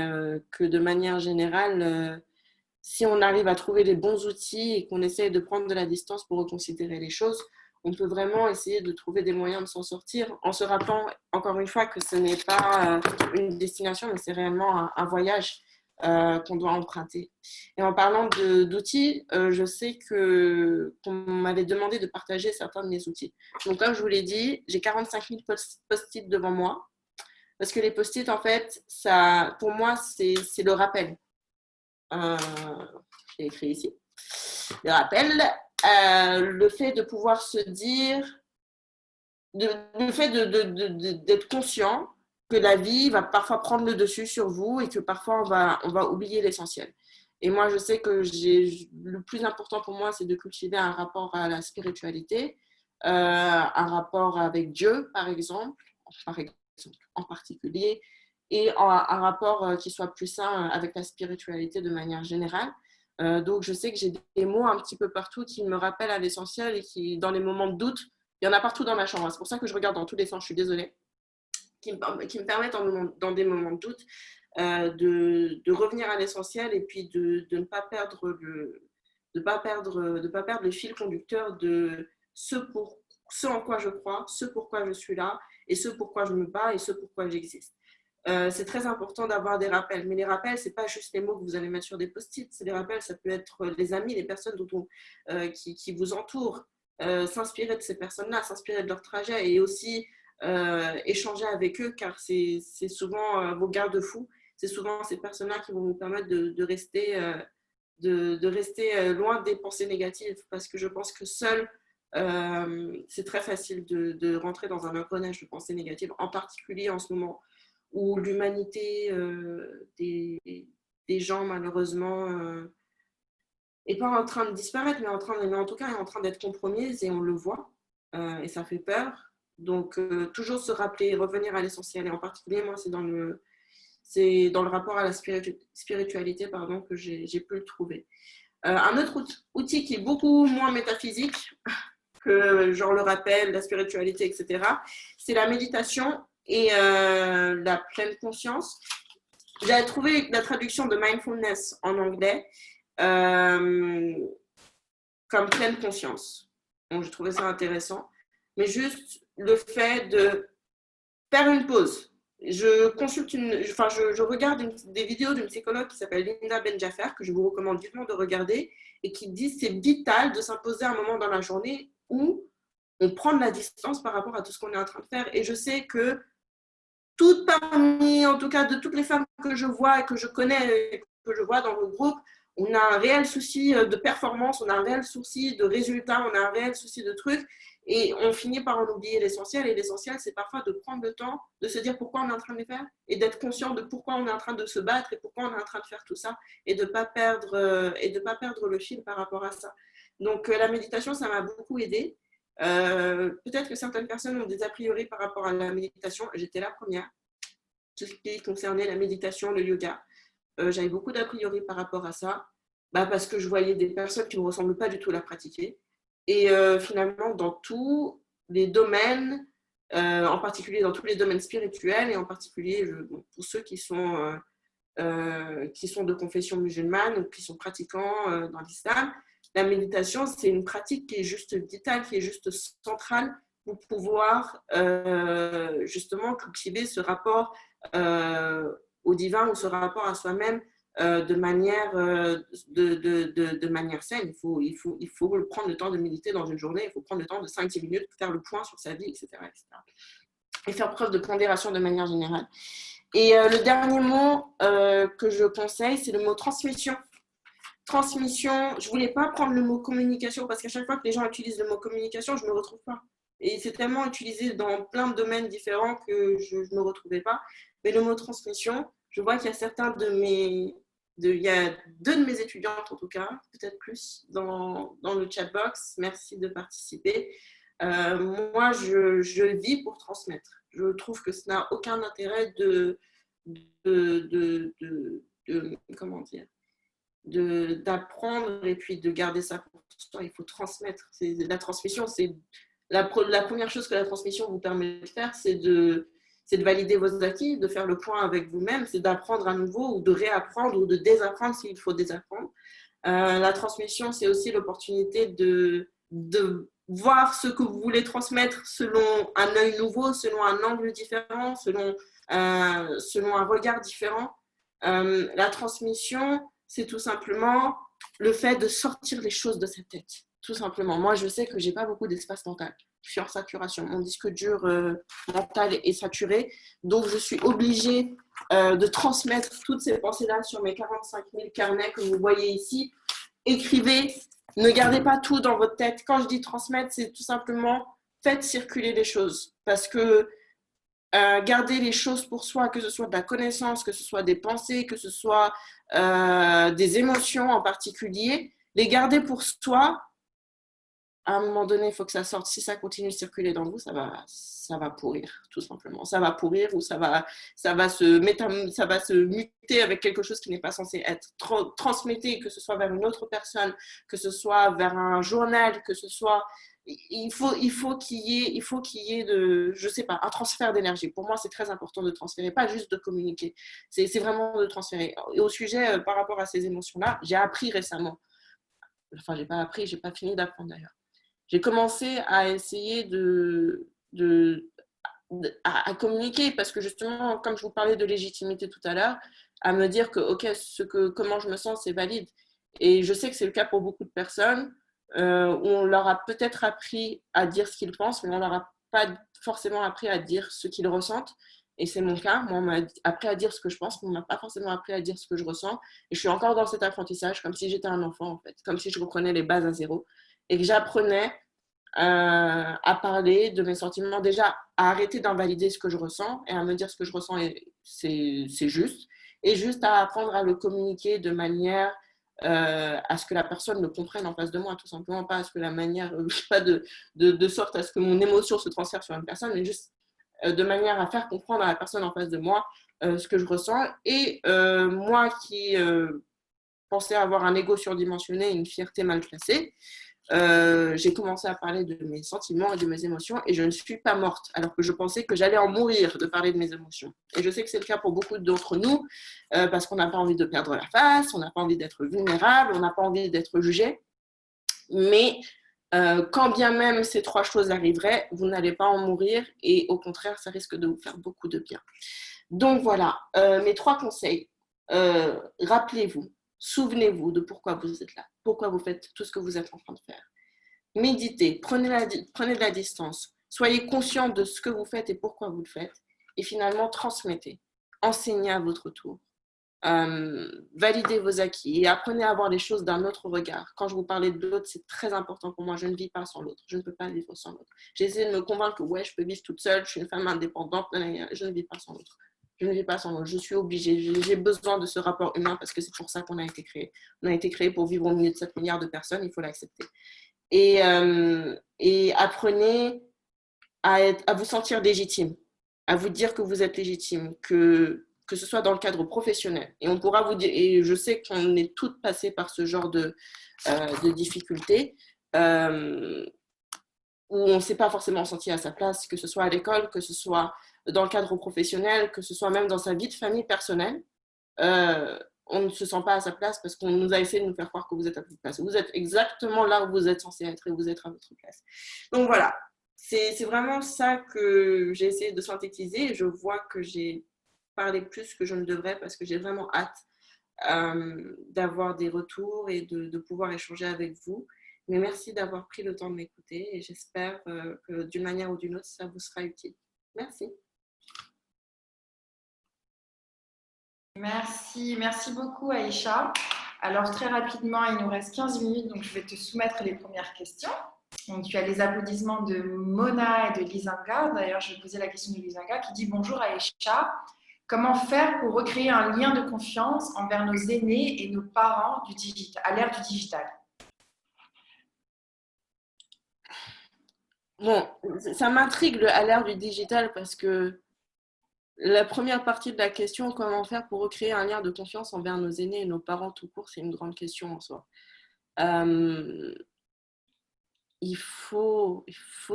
que de manière générale, si on arrive à trouver les bons outils et qu'on essaye de prendre de la distance pour reconsidérer les choses, on peut vraiment essayer de trouver des moyens de s'en sortir en se rappelant, encore une fois, que ce n'est pas une destination, mais c'est réellement un voyage qu'on doit emprunter. Et en parlant d'outils, je sais qu'on m'avait demandé de partager certains de mes outils. Donc, comme je vous l'ai dit, j'ai 45 000 post-it devant moi. Parce que les post-it, en fait, ça, pour moi, c'est le rappel. J'ai écrit ici. Le rappel, le fait de pouvoir se dire, le fait d'être conscient que la vie va parfois prendre le dessus sur vous et que parfois on va oublier l'essentiel. Et moi, je sais que le plus important pour moi, c'est de cultiver un rapport à la spiritualité, un rapport avec Dieu, par exemple en particulier, et un rapport qui soit plus sain avec la spiritualité de manière générale. Donc, je sais que j'ai des mots un petit peu partout qui me rappellent à l'essentiel et qui, dans les moments de doute, il y en a partout dans ma chambre. C'est pour ça que je regarde dans tous les sens, je suis désolée, qui me permettent dans des moments de doute de revenir à l'essentiel et puis de ne pas perdre de pas perdre le fil conducteur de ce en quoi je crois, ce pourquoi je suis là et ce pourquoi je me bats et ce pourquoi j'existe. C'est très important d'avoir des rappels, mais les rappels, c'est pas juste les mots que vous allez mettre sur des post-it, c'est des rappels, ça peut être les amis, les personnes qui vous entourent, s'inspirer de ces personnes-là, s'inspirer de leur trajet et aussi échanger avec eux, car c'est souvent vos garde-fous, c'est souvent ces personnes-là qui vont vous permettre de rester loin des pensées négatives, parce que je pense que seul, c'est très facile de rentrer dans un engrenage de pensées négatives, en particulier en ce moment où l'humanité des gens, malheureusement, n'est pas en train de disparaître, mais en tout cas est en train d'être compromise, et on le voit, et ça fait peur. Donc, toujours se rappeler, revenir à l'essentiel, et en particulier, moi, c'est dans le rapport à la spiritualité que j'ai pu le trouver. Un autre outil qui est beaucoup moins métaphysique que genre le rappel, la spiritualité, etc., c'est la méditation et la pleine conscience. J'avais trouvé la traduction de mindfulness en anglais comme pleine conscience. Donc, j'ai trouvé ça intéressant. Mais juste le fait de faire une pause. Je regarde des vidéos d'une psychologue qui s'appelle Linda Benjafer, que je vous recommande vivement de regarder, et qui dit que c'est vital de s'imposer un moment dans la journée où on prend de la distance par rapport à tout ce qu'on est en train de faire. Et je sais que en tout cas de toutes les femmes que je vois et que je connais, que je vois dans le groupe, on a un réel souci de performance, on a un réel souci de résultats, on a un réel souci de trucs, et on finit par en oublier l'essentiel. Et l'essentiel, c'est parfois de prendre le temps de se dire pourquoi on est en train de le faire, et d'être conscient de pourquoi on est en train de se battre et pourquoi on est en train de faire tout ça, et de ne pas perdre le fil par rapport à ça. Donc la méditation, ça m'a beaucoup aidée. Peut-être que certaines personnes ont des a priori par rapport à la méditation. J'étais la première. Tout ce qui concernait la méditation, le yoga. J'avais beaucoup d'a priori par rapport à ça, parce que je voyais des personnes qui ne me ressemblent pas du tout à la pratiquer. Et finalement, dans tous les domaines, en particulier dans tous les domaines spirituels, et en particulier pour ceux qui sont de confession musulmane ou qui sont pratiquants dans l'islam, la méditation, c'est une pratique qui est juste vitale, qui est juste centrale pour pouvoir justement cultiver ce rapport au divin ou ce rapport à soi-même de manière saine. Il faut prendre le temps de méditer dans une journée, il faut prendre le temps de 5-10 minutes pour faire le point sur sa vie, etc. Et faire preuve de pondération de manière générale. Et le dernier mot que je conseille, c'est le mot transmission. Transmission, je ne voulais pas prendre le mot communication parce qu'à chaque fois que les gens utilisent le mot communication, je ne me retrouve pas. Et c'est tellement utilisé dans plein de domaines différents que je ne me retrouvais pas. Mais le mot transmission, je vois qu'il y a certains de il y a 2 de mes étudiantes, en tout cas, peut-être plus, dans le chat box. Merci de participer. Moi, je vis pour transmettre. Je trouve que ça n'a aucun intérêt comment dire, d'apprendre et puis de garder ça pour soi. Il faut transmettre. La transmission, c'est la première chose que la transmission vous permet de faire, c'est de valider vos acquis, de faire le point avec vous-même, c'est d'apprendre à nouveau ou de réapprendre ou de désapprendre s'il faut désapprendre. La transmission, c'est aussi l'opportunité de voir ce que vous voulez transmettre selon un œil nouveau, selon un angle différent, selon un regard différent. La transmission, c'est tout simplement le fait de sortir les choses de sa tête. Tout simplement. Moi, je sais que je n'ai pas beaucoup d'espace mental. Je suis en saturation. Mon disque dur mental est saturé. Donc, je suis obligée de transmettre toutes ces pensées-là sur mes 45 000 carnets que vous voyez ici. Écrivez. Ne gardez pas tout dans votre tête. Quand je dis transmettre, c'est tout simplement faites circuler les choses. Parce que garder les choses pour soi, que ce soit de la connaissance, que ce soit des pensées, que ce soit des émotions en particulier, les garder pour soi, à un moment donné, il faut que ça sorte. Si ça continue de circuler dans vous, ça va pourrir, tout simplement. Ça va pourrir ou ça va se muter avec quelque chose qui n'est pas censé être. Transmettez, que ce soit vers une autre personne, que ce soit vers un journal, que ce soit... Il faut qu'il y ait je sais pas, un transfert d'énergie. Pour moi, c'est très important de transférer, pas juste de communiquer. C'est vraiment de transférer. Et au sujet, par rapport à ces émotions-là, j'ai appris récemment. Enfin, j'ai pas fini d'apprendre d'ailleurs. J'ai commencé à essayer à communiquer parce que justement, comme je vous parlais de légitimité tout à l'heure, à me dire que, ok, comment je me sens, c'est valide. Et je sais que c'est le cas pour beaucoup de personnes où on leur a peut-être appris à dire ce qu'ils pensent, mais on leur a pas forcément appris à dire ce qu'ils ressentent. Et c'est mon cas. Moi, on m'a appris à dire ce que je pense, mais on m'a pas forcément appris à dire ce que je ressens. Et je suis encore dans cet apprentissage, comme si j'étais un enfant, en fait, comme si je reprenais les bases à zéro. Et que j'apprenais à parler de mes sentiments, déjà à arrêter d'invalider ce que je ressens et à me dire ce que je ressens, c'est juste, et juste à apprendre à le communiquer de manière à ce que la personne le comprenne en face de moi, tout simplement, pas à ce que la manière, pas de sorte à ce que mon émotion se transfère sur une personne, mais juste de manière à faire comprendre à la personne en face de moi ce que je ressens. Et moi qui pensais avoir un ego surdimensionné, une fierté mal placée, j'ai commencé à parler de mes sentiments et de mes émotions et je ne suis pas morte alors que je pensais que j'allais en mourir de parler de mes émotions. Et je sais que c'est le cas pour beaucoup d'entre nous parce qu'on n'a pas envie de perdre la face, on n'a pas envie d'être vulnérable, on n'a pas envie d'être jugé. Mais quand bien même ces 3 choses arriveraient, vous n'allez pas en mourir et au contraire, ça risque de vous faire beaucoup de bien. Donc voilà, mes 3 conseils. Rappelez-vous, souvenez-vous de pourquoi vous êtes là, pourquoi vous faites tout ce que vous êtes en train de faire. Méditez, prenez de la distance, soyez conscient de ce que vous faites et pourquoi vous le faites. Et finalement, transmettez, enseignez à votre tour. Validez vos acquis et apprenez à voir les choses d'un autre regard. Quand je vous parlais de l'autre, c'est très important pour moi. Je ne vis pas sans l'autre. Je ne peux pas vivre sans l'autre. J'ai essayé de me convaincre que ouais, je peux vivre toute seule, je suis une femme indépendante. Je ne vis pas sans l'autre. Je ne vis pas sans l'autre. Je suis obligée. J'ai besoin de ce rapport humain parce que c'est pour ça qu'on a été créé. On a été créé pour vivre au milieu de 7 milliards de personnes. Il faut l'accepter. Et apprenez à vous sentir légitime, à vous dire que vous êtes légitime, que ce soit dans le cadre professionnel. Et on pourra vous dire, et je sais qu'on est toutes passées par ce genre de difficultés, où on ne s'est pas forcément senti à sa place, que ce soit à l'école, que ce soit dans le cadre professionnel, que ce soit même dans sa vie de famille personnelle. On ne se sent pas à sa place parce qu'on nous a essayé de nous faire croire que vous êtes à votre place. Vous êtes exactement là où vous êtes censé être et vous êtes à votre place. Donc voilà, c'est vraiment ça que j'ai essayé de synthétiser. Je vois que j'ai parlé plus que je ne devrais parce que j'ai vraiment hâte d'avoir des retours et de pouvoir échanger avec vous. Mais merci d'avoir pris le temps de m'écouter et j'espère que d'une manière ou d'une autre, ça vous sera utile. Merci. Merci beaucoup Aïcha. Alors très rapidement, il nous reste 15 minutes, donc je vais te soumettre les premières questions. Donc tu as les applaudissements de Mona et de Lisanga. D'ailleurs, je vais poser la question de Lisanga qui dit « Bonjour Aïcha, Comment faire pour recréer un lien de confiance envers nos aînés et nos parents à l'ère du digital? Bon, ça m'intrigue à l'ère du digital parce que la première partie de la question, comment faire pour recréer un lien de confiance envers nos aînés et nos parents tout court, c'est une grande question en soi. Euh, il faut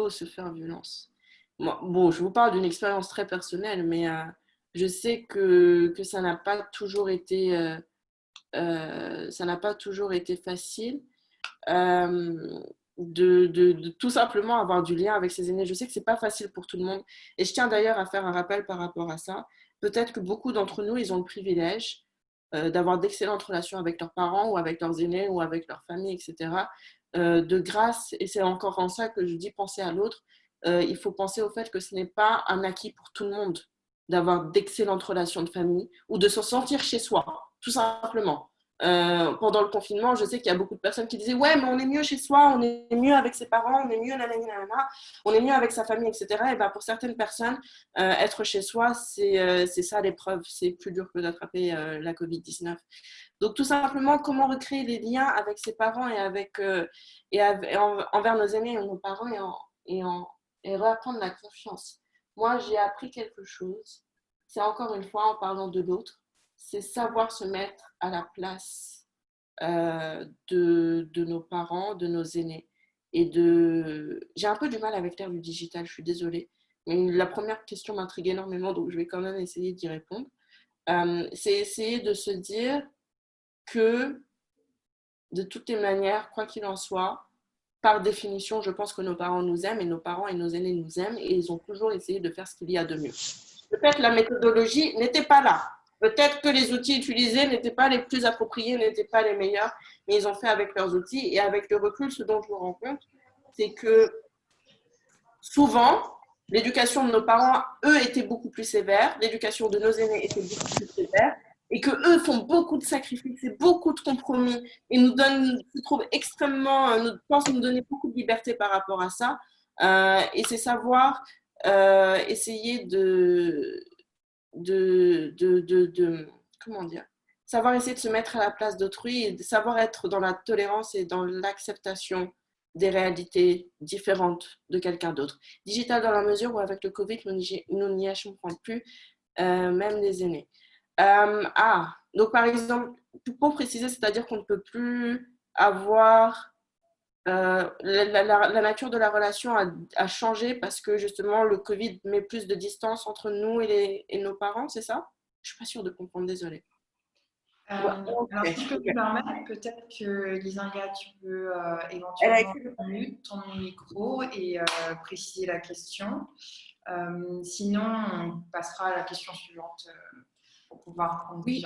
se faire violence. Bon, je vous parle d'une expérience très personnelle, mais je sais que ça n'a pas toujours été facile euh, de tout simplement avoir du lien avec ses aînés. Je sais que c'est pas facile pour tout le monde, et je tiens d'ailleurs à faire un rappel par rapport à ça. Peut-être que beaucoup d'entre nous, ils ont le privilège d'avoir d'excellentes relations avec leurs parents ou avec leurs aînés ou avec leur famille, etc. De grâce, et c'est encore en ça que je dis penser à l'autre, il faut penser au fait que ce n'est pas un acquis pour tout le monde d'avoir d'excellentes relations de famille ou de se sentir chez soi, tout simplement. Pendant le confinement, je sais qu'il y a beaucoup de personnes qui disaient ouais, mais on est mieux chez soi, on est mieux avec ses parents, on est mieux nanana, on est mieux avec sa famille, etc. Et ben pour certaines personnes, être chez soi, c'est ça l'épreuve, c'est plus dur que d'attraper la Covid-19. Donc tout simplement, comment recréer des liens avec ses parents envers nos aînés et nos parents et reprendre la confiance. Moi, j'ai appris quelque chose. C'est encore une fois en parlant de l'autre, c'est savoir se mettre à la place de nos parents, de nos aînés. J'ai un peu du mal avec l'ère du digital, je suis désolée. Mais la première question m'intrigue énormément, donc je vais quand même essayer d'y répondre. C'est essayer de se dire que, de toutes les manières, quoi qu'il en soit, par définition, je pense que nos parents nous aiment et nos parents et nos aînés nous aiment et ils ont toujours essayé de faire ce qu'il y a de mieux. Peut-être la méthodologie n'était pas là. Peut-être que les outils utilisés n'étaient pas les plus appropriés, n'étaient pas les meilleurs, mais ils ont fait avec leurs outils. Et avec le recul, ce dont je me rends compte, c'est que souvent, l'éducation de nos parents, eux, était beaucoup plus sévère, l'éducation de nos aînés était beaucoup plus sévère, et que eux font beaucoup de sacrifices et beaucoup de compromis, et nous donnent, je trouve extrêmement, nous pensent nous donner beaucoup de liberté par rapport à ça. Et c'est savoir essayer comment dire, savoir essayer de se mettre à la place d'autrui et de savoir être dans la tolérance et dans l'acceptation des réalités différentes de quelqu'un d'autre. Digital dans la mesure où avec le Covid, nous n'y échappons plus, même les aînés. Donc par exemple, pour préciser, c'est-à-dire qu'on ne peut plus avoir la nature de la relation a changé parce que justement le Covid met plus de distance entre nous et nos parents, c'est ça? Je suis pas sûre de comprendre, désolée. Alors, si je peux me permettre, peut-être que Lisanga, tu peux Elle a éventuellement écrit mute ton micro et préciser la question. Sinon, on passera à la question suivante pour pouvoir prendre Oui,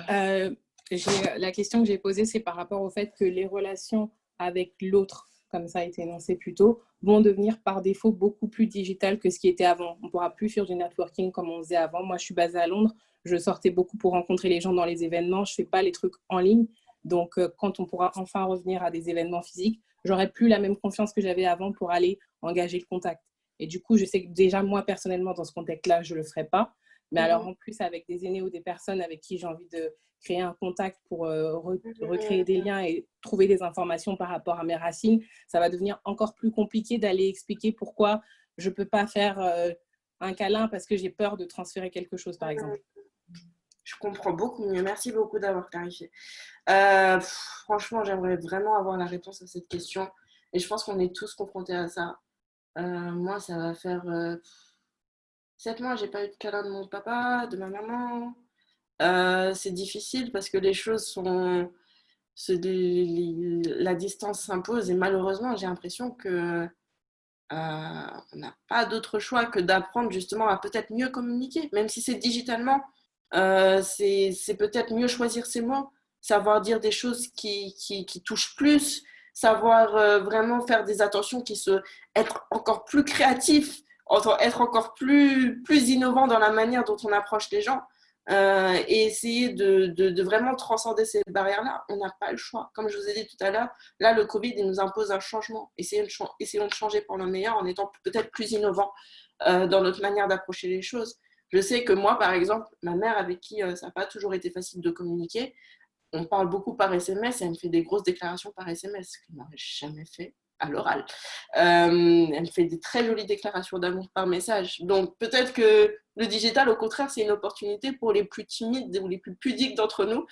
déjà. la question que j'ai posée, c'est par rapport au fait que les relations avec l'autre, comme ça a été énoncé plus tôt, vont devenir par défaut beaucoup plus digitales que ce qui était avant. On ne pourra plus faire du networking comme on faisait avant. Moi, je suis basée à Londres. Je sortais beaucoup pour rencontrer les gens dans les événements. Je ne fais pas les trucs en ligne. Donc, quand on pourra enfin revenir à des événements physiques, j'aurai plus la même confiance que j'avais avant pour aller engager le contact. Et du coup, je sais que déjà, moi, personnellement, dans ce contexte-là, je ne le ferai pas. Mais alors, en plus, avec des aînés ou des personnes avec qui j'ai envie de créer un contact pour recréer des liens et trouver des informations par rapport à mes racines, ça va devenir encore plus compliqué d'aller expliquer pourquoi je ne peux pas faire un câlin parce que j'ai peur de transférer quelque chose, par exemple. Je comprends beaucoup mieux. Merci beaucoup d'avoir clarifié. Franchement, j'aimerais vraiment avoir la réponse à cette question. Et je pense qu'on est tous confrontés à ça. Moi, ça va faire 7 mois, j'ai pas eu de câlin de mon papa, de ma maman. C'est difficile parce que les choses sont... la distance s'impose et malheureusement, j'ai l'impression que on n'a pas d'autre choix que d'apprendre justement à peut-être mieux communiquer, même si c'est digitalement. C'est peut-être mieux choisir ses mots, savoir dire des choses qui touchent plus, savoir vraiment faire des attentions être encore plus créatif, être encore plus innovant dans la manière dont on approche les gens. Et essayer de vraiment transcender ces barrières-là, on n'a pas le choix. Comme je vous ai dit tout à l'heure, là, le Covid, il nous impose un changement. Essayons de changer pour le meilleur en étant peut-être plus innovants dans notre manière d'approcher les choses. Je sais que moi, par exemple, ma mère avec qui ça n'a pas toujours été facile de communiquer, on parle beaucoup par SMS et elle me fait des grosses déclarations par SMS, ce qu'elle n'aurait jamais fait à l'oral. Elle me fait des très jolies déclarations d'amour par message. Donc peut-être que le digital, au contraire, c'est une opportunité pour les plus timides ou les plus pudiques d'entre nous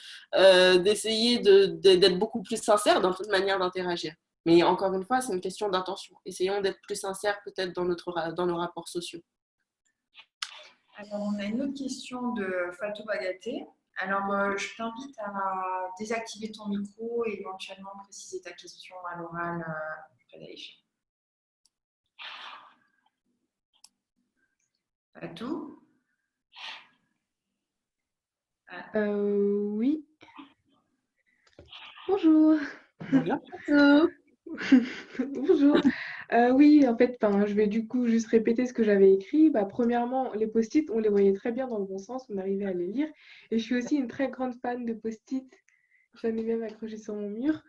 d'essayer d'être beaucoup plus sincères dans toute manière d'interagir. Mais encore une fois, c'est une question d'intention. Essayons d'être plus sincères peut-être dans nos rapports sociaux. Alors, on a une autre question de Fatou Bagaté. Alors, je t'invite à désactiver ton micro et éventuellement préciser ta question à l'oral auprès d'Aïcha. Fatou? Oui. Bonjour. Bonjour Fatou. Bonjour. Oui, en fait, je vais du coup juste répéter ce que j'avais écrit. Premièrement, les post-it, on les voyait très bien dans le bon sens, on arrivait à les lire. Et je suis aussi une très grande fan de post-it. J'en ai même accroché sur mon mur.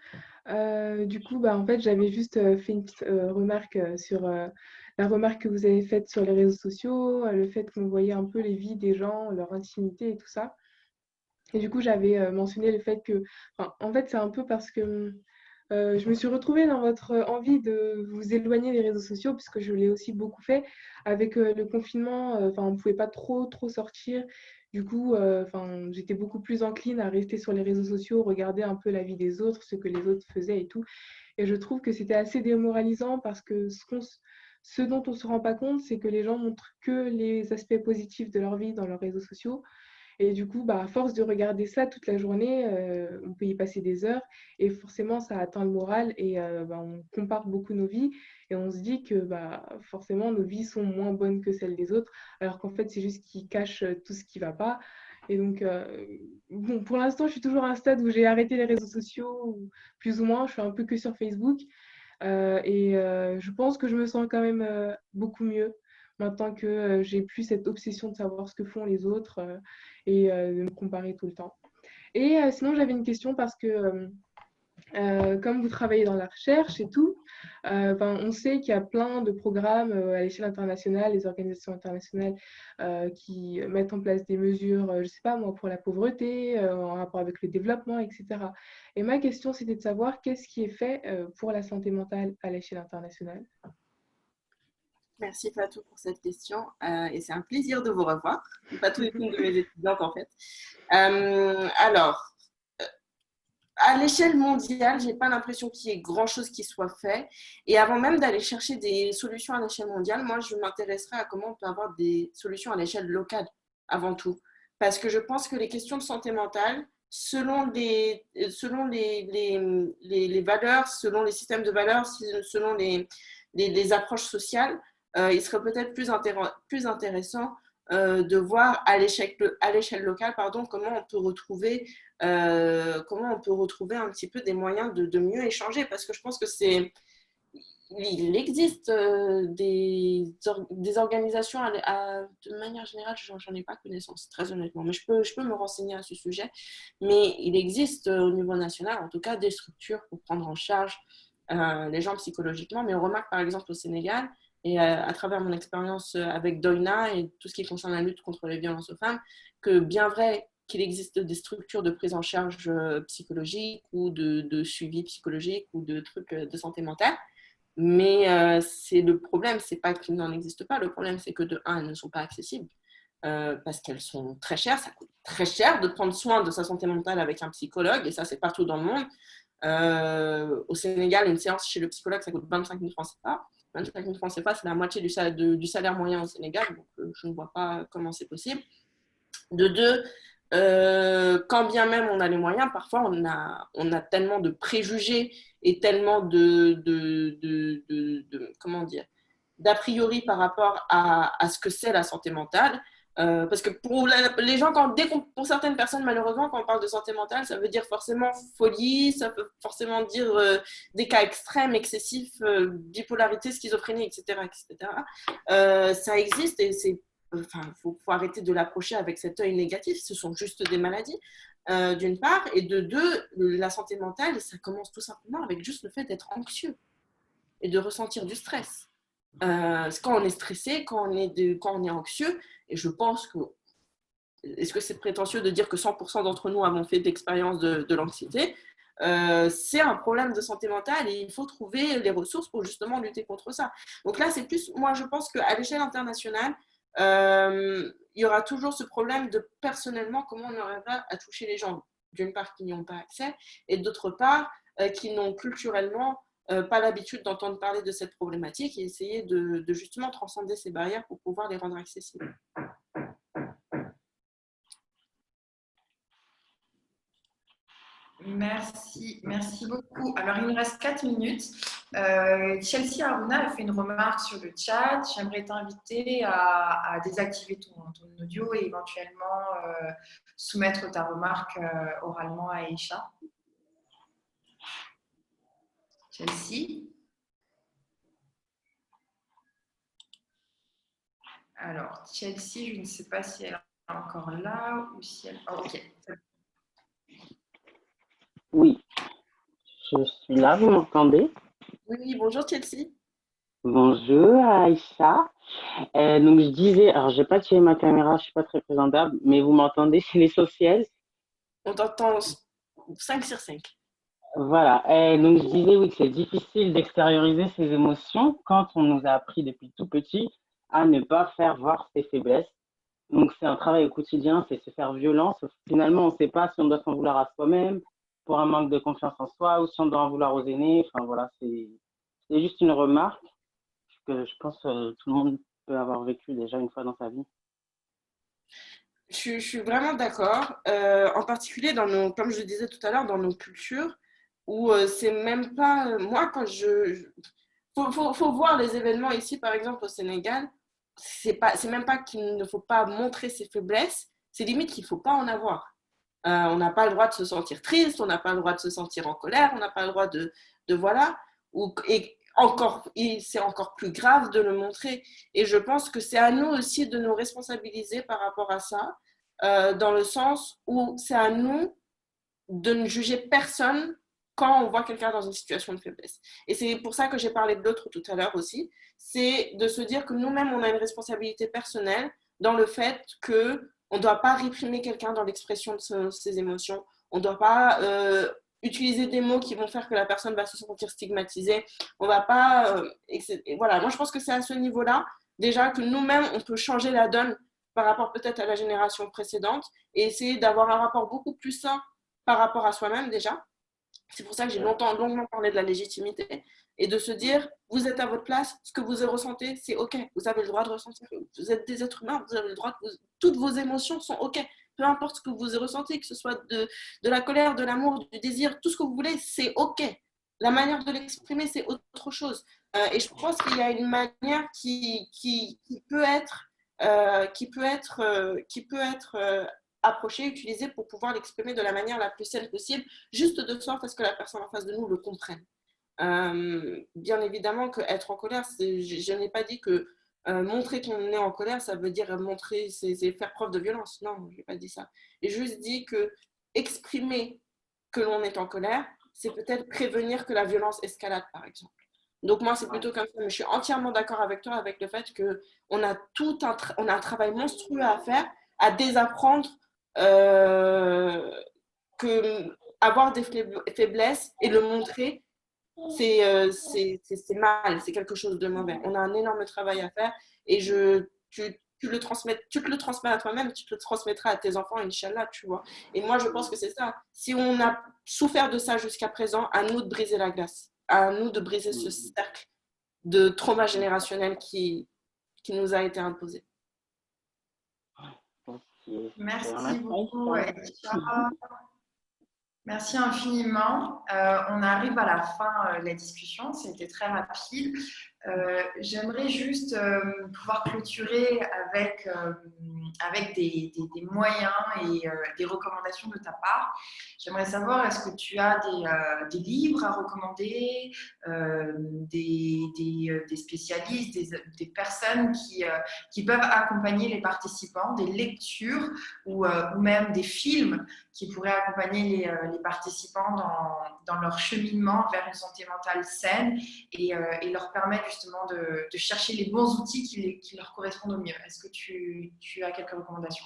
Du coup, en fait, j'avais juste fait une petite remarque sur la remarque que vous avez faite sur les réseaux sociaux, le fait qu'on voyait un peu les vies des gens, leur intimité et tout ça. Et du coup, j'avais mentionné le fait que, en fait, c'est un peu parce que je me suis retrouvée dans votre envie de vous éloigner des réseaux sociaux, puisque je l'ai aussi beaucoup fait. Avec le confinement, on ne pouvait pas trop sortir. Du coup, j'étais beaucoup plus encline à rester sur les réseaux sociaux, regarder un peu la vie des autres, ce que les autres faisaient et tout. Et je trouve que c'était assez démoralisant parce que ce dont on ne se rend pas compte, c'est que les gens montrent que les aspects positifs de leur vie dans leurs réseaux sociaux. Et du coup, à force de regarder ça toute la journée, on peut y passer des heures et forcément, ça atteint le moral et on compare beaucoup nos vies et on se dit que forcément, nos vies sont moins bonnes que celles des autres, alors qu'en fait, c'est juste qu'ils cachent tout ce qui ne va pas. Et donc, bon, pour l'instant, je suis toujours à un stade où j'ai arrêté les réseaux sociaux, plus ou moins, je suis un peu que sur Facebook. Je pense que je me sens quand même beaucoup mieux maintenant que j'ai plus cette obsession de savoir ce que font les autres et de me comparer tout le temps. Et sinon, j'avais une question parce que comme vous travaillez dans la recherche et tout, on sait qu'il y a plein de programmes à l'échelle internationale, les organisations internationales qui mettent en place des mesures, je ne sais pas moi, pour la pauvreté, en rapport avec le développement, etc. Et ma question, c'était de savoir qu'est-ce qui est fait pour la santé mentale à l'échelle internationale. Merci Fatou pour cette question et c'est un plaisir de vous revoir. Fatou est une de mes étudiantes en fait. Alors, à l'échelle mondiale, je n'ai pas l'impression qu'il y ait grand-chose qui soit fait. Et avant même d'aller chercher des solutions à l'échelle mondiale, moi, je m'intéresserais à comment on peut avoir des solutions à l'échelle locale avant tout. Parce que je pense que les questions de santé mentale, selon les valeurs, selon les systèmes de valeurs, selon les approches sociales, il serait peut-être plus intéressant de voir à l'échelle locale comment on peut retrouver un petit peu des moyens de mieux échanger, parce que je pense que il existe des organisations de manière générale, j'en ai pas connaissance très honnêtement, mais je peux me renseigner à ce sujet, mais il existe au niveau national en tout cas des structures pour prendre en charge les gens psychologiquement. Mais on remarque par exemple au Sénégal, et à travers mon expérience avec Doina et tout ce qui concerne la lutte contre les violences aux femmes, que bien vrai qu'il existe des structures de prise en charge psychologique ou de suivi psychologique ou de trucs de santé mentale, mais c'est le problème, c'est pas qu'il n'en existe pas, le problème c'est que de un, elles ne sont pas accessibles parce qu'elles sont très chères, ça coûte très cher de prendre soin de sa santé mentale avec un psychologue, et ça c'est partout dans le monde. Au Sénégal, une séance chez le psychologue, ça coûte 25 000 francs CFA. 25 000 francs CFA, c'est la moitié du salaire moyen au Sénégal, donc je ne vois pas comment c'est possible. De deux, quand bien même on a les moyens, parfois on a tellement de préjugés et tellement comment dire, d'a priori par rapport à ce que c'est la santé mentale. Parce que pour les gens, pour certaines personnes, malheureusement, quand on parle de santé mentale, ça veut dire forcément folie, ça peut forcément dire des cas extrêmes, excessifs, bipolarité, schizophrénie, etc. Ça existe et faut arrêter de l'approcher avec cet œil négatif. Ce sont juste des maladies, d'une part. Et de deux, la santé mentale, ça commence tout simplement avec juste le fait d'être anxieux et de ressentir du stress. quand on est stressé, quand on est anxieux, et je pense que, est-ce que c'est prétentieux de dire que 100% d'entre nous avons fait d'expérience de l'anxiété? C'est un problème de santé mentale et il faut trouver les ressources pour justement lutter contre ça. Donc là, c'est plus, moi je pense qu'à l'échelle internationale, il y aura toujours ce problème de personnellement comment on arrivera à toucher les gens, d'une part qui n'y ont pas accès et d'autre part qui n'ont culturellement pas l'habitude d'entendre parler de cette problématique et essayer de justement transcender ces barrières pour pouvoir les rendre accessibles. Merci beaucoup. Alors, il nous reste 4 minutes. Chelsea Aruna a fait une remarque sur le chat. J'aimerais t'inviter à désactiver ton audio et éventuellement soumettre ta remarque oralement à Aïcha. Chelsea. Alors, Chelsea, je ne sais pas si elle est encore là ou si elle… Oh, ok. Oui, je suis là, vous m'entendez? Oui, bonjour Chelsea. Bonjour Aïcha. Donc je disais, alors j'ai pas tiré ma caméra, je suis pas très présentable, mais vous m'entendez, c'est l'essentiel. On t'entend 5 sur 5. Voilà. Donc je disais oui que c'est difficile d'extérioriser ses émotions quand on nous a appris depuis tout petit à ne pas faire voir ses faiblesses. Donc c'est un travail au quotidien, c'est se faire violence. Finalement, on ne sait pas si on doit s'en vouloir à soi-même pour un manque de confiance en soi ou si on doit en vouloir aux aînés. Enfin voilà, c'est juste une remarque que je pense que tout le monde peut avoir vécu déjà une fois dans sa vie. Je suis vraiment d'accord, en particulier comme je le disais tout à l'heure, dans nos cultures, où c'est même pas… moi, quand faut voir les événements ici, par exemple au Sénégal, c'est même pas qu'il ne faut pas montrer ses faiblesses, c'est limite qu'il ne faut pas en avoir. On n'a pas le droit de se sentir triste, on n'a pas le droit de se sentir en colère, on n'a pas le droit de voilà, et c'est encore plus grave de le montrer. Et je pense que c'est à nous aussi de nous responsabiliser par rapport à ça, dans le sens où c'est à nous de ne juger personne quand on voit quelqu'un dans une situation de faiblesse. Et c'est pour ça que j'ai parlé de l'autre tout à l'heure aussi, c'est de se dire que nous-mêmes, on a une responsabilité personnelle dans le fait qu'on ne doit pas réprimer quelqu'un dans l'expression de ses émotions, on ne doit pas utiliser des mots qui vont faire que la personne va se sentir stigmatisée, on ne va pas… voilà, moi je pense que c'est à ce niveau-là, déjà que nous-mêmes, on peut changer la donne par rapport peut-être à la génération précédente et essayer d'avoir un rapport beaucoup plus sain par rapport à soi-même déjà. C'est pour ça que j'ai longuement parlé de la légitimité et de se dire, vous êtes à votre place, ce que vous ressentez, c'est OK. Vous avez le droit de ressentir. Vous êtes des êtres humains, vous avez le droit toutes vos émotions sont OK. Peu importe ce que vous ressentez, que ce soit de la colère, de l'amour, du désir, tout ce que vous voulez, c'est OK. La manière de l'exprimer, c'est autre chose. Et je pense qu'il y a une manière qui peut être approchée, utilisée pour pouvoir l'exprimer de la manière la plus saine possible, juste de sorte à ce que la personne en face de nous le comprenne. Bien évidemment qu'être en colère, je n'ai pas dit que montrer qu'on est en colère, ça veut dire montrer, c'est faire preuve de violence. Non, je n'ai pas dit ça. J'ai juste dit que exprimer que l'on est en colère, c'est peut-être prévenir que la violence escalade, par exemple. Donc moi, c'est plutôt comme ça. Mais je suis entièrement d'accord avec toi avec le fait qu'on a on a un travail monstrueux à faire, à désapprendre que avoir des faiblesses et le montrer, c'est mal, c'est quelque chose de mauvais. On a un énorme travail à faire et tu te le transmets à toi-même, tu te le transmettras à tes enfants, Inch'Allah, tu vois. Et moi, je pense que c'est ça. Si on a souffert de ça jusqu'à présent, à nous de briser la glace, à nous de briser ce cercle de trauma générationnel qui nous a été imposé. Merci beaucoup, Aïcha. Merci infiniment. On arrive à la fin de la discussion, c'était très rapide. J'aimerais juste pouvoir clôturer avec des moyens et des recommandations de ta part. J'aimerais savoir, est-ce que tu as des livres à recommander, des spécialistes, des personnes qui peuvent accompagner les participants, des lectures ou même des films qui pourraient accompagner les participants dans leur cheminement vers une santé mentale saine et leur permettre justement de de chercher les bons outils qui leur correspondent au mieux. Est-ce que tu as quelques recommandations?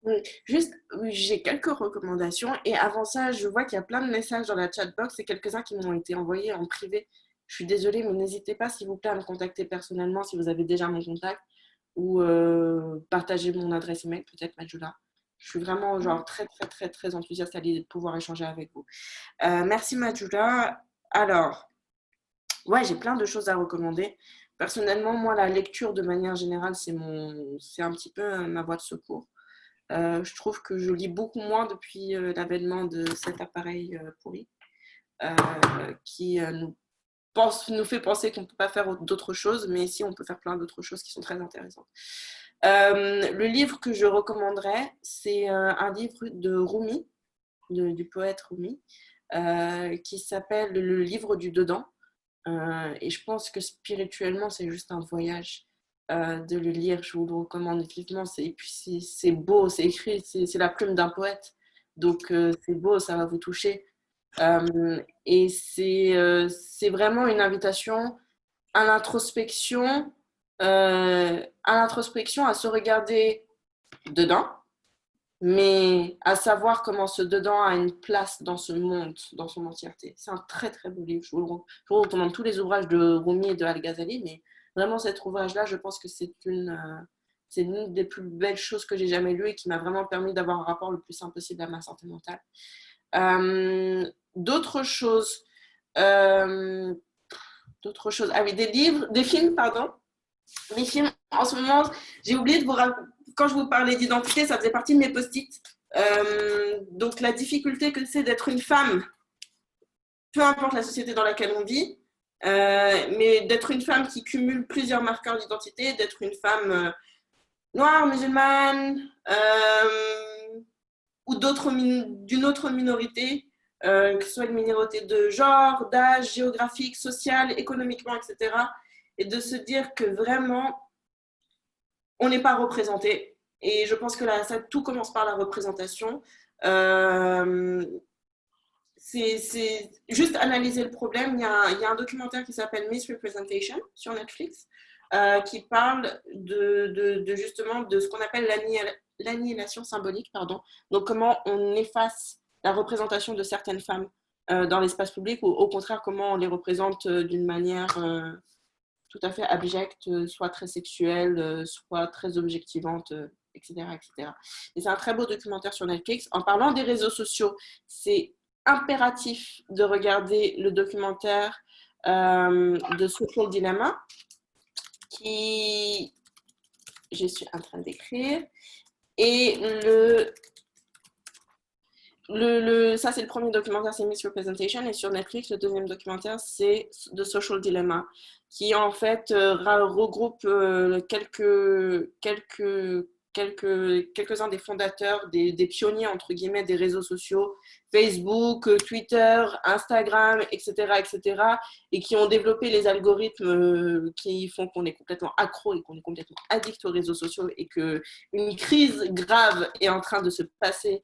Oui, juste, oui, j'ai quelques recommandations. Et avant ça, je vois qu'il y a plein de messages dans la chatbox et quelques-uns qui m'ont été envoyés en privé. Je suis désolée, mais n'hésitez pas, s'il vous plaît, à me contacter personnellement si vous avez déjà mon contact ou partager mon adresse email, peut-être, Majula. Je suis vraiment genre très, très, très, très enthousiaste à l'idée de pouvoir échanger avec vous. Merci, Majula. Alors, ouais, j'ai plein de choses à recommander. Personnellement, moi, la lecture, de manière générale, c'est un petit peu ma voie de secours. Je trouve que je lis beaucoup moins depuis l'avènement de cet appareil pourri euh, qui nous fait penser qu'on ne peut pas faire d'autres choses, mais si on peut faire plein d'autres choses qui sont très intéressantes. Le livre que je recommanderais, c'est un livre de Rumi, du poète Rumi, qui s'appelle Le livre du dedans. Et je pense que spirituellement, c'est juste un voyage de le lire. Je vous le recommande vivement. Et puis c'est beau, c'est écrit, c'est la plume d'un poète. Donc c'est beau, ça va vous toucher. Et c'est vraiment une invitation à l'introspection, à se regarder dedans, mais à savoir comment ce dedans a une place dans ce monde, dans son entièreté. C'est un très très beau livre. Je vous recommande tous les ouvrages de Rumi et de Al-Ghazali, mais vraiment cet ouvrage-là, je pense que c'est l'une des plus belles choses que j'ai jamais lues et qui m'a vraiment permis d'avoir un rapport le plus simple possible à ma santé mentale. D'autres choses. Ah oui, des films, pardon. Les films, en ce moment, j'ai oublié de vous rappeler, quand je vous parlais d'identité, ça faisait partie de mes post-it. Donc la difficulté que c'est d'être une femme, peu importe la société dans laquelle on vit, mais d'être une femme qui cumule plusieurs marqueurs d'identité, d'être une femme noire, musulmane, ou d'une autre minorité, que ce soit une minorité de genre, d'âge, géographique, social, économiquement, etc. Et de se dire que vraiment, on n'est pas représenté. Et je pense que là, tout commence par la représentation. C'est juste analyser le problème. Il y a un documentaire qui s'appelle Misrepresentation sur Netflix qui parle justement de ce qu'on appelle l'annihilation symbolique. Donc, comment on efface la représentation de certaines femmes dans l'espace public ou au contraire, comment on les représente d'une manière tout à fait abjecte, soit très sexuelle, soit très objectivante, etc., etc. Et c'est un très beau documentaire sur Netflix. En parlant des réseaux sociaux, c'est impératif de regarder le documentaire de Social Dilemma qui je suis en train d'écrire. Et ça, c'est le premier documentaire, c'est Misrepresentation. Et sur Netflix, le deuxième documentaire, c'est The Social Dilemma, qui en fait regroupe quelques-uns des fondateurs, des pionniers, entre guillemets, des réseaux sociaux, Facebook, Twitter, Instagram, etc., etc., et qui ont développé les algorithmes qui font qu'on est complètement accro et qu'on est complètement addict aux réseaux sociaux et qu'une crise grave est en train de se passer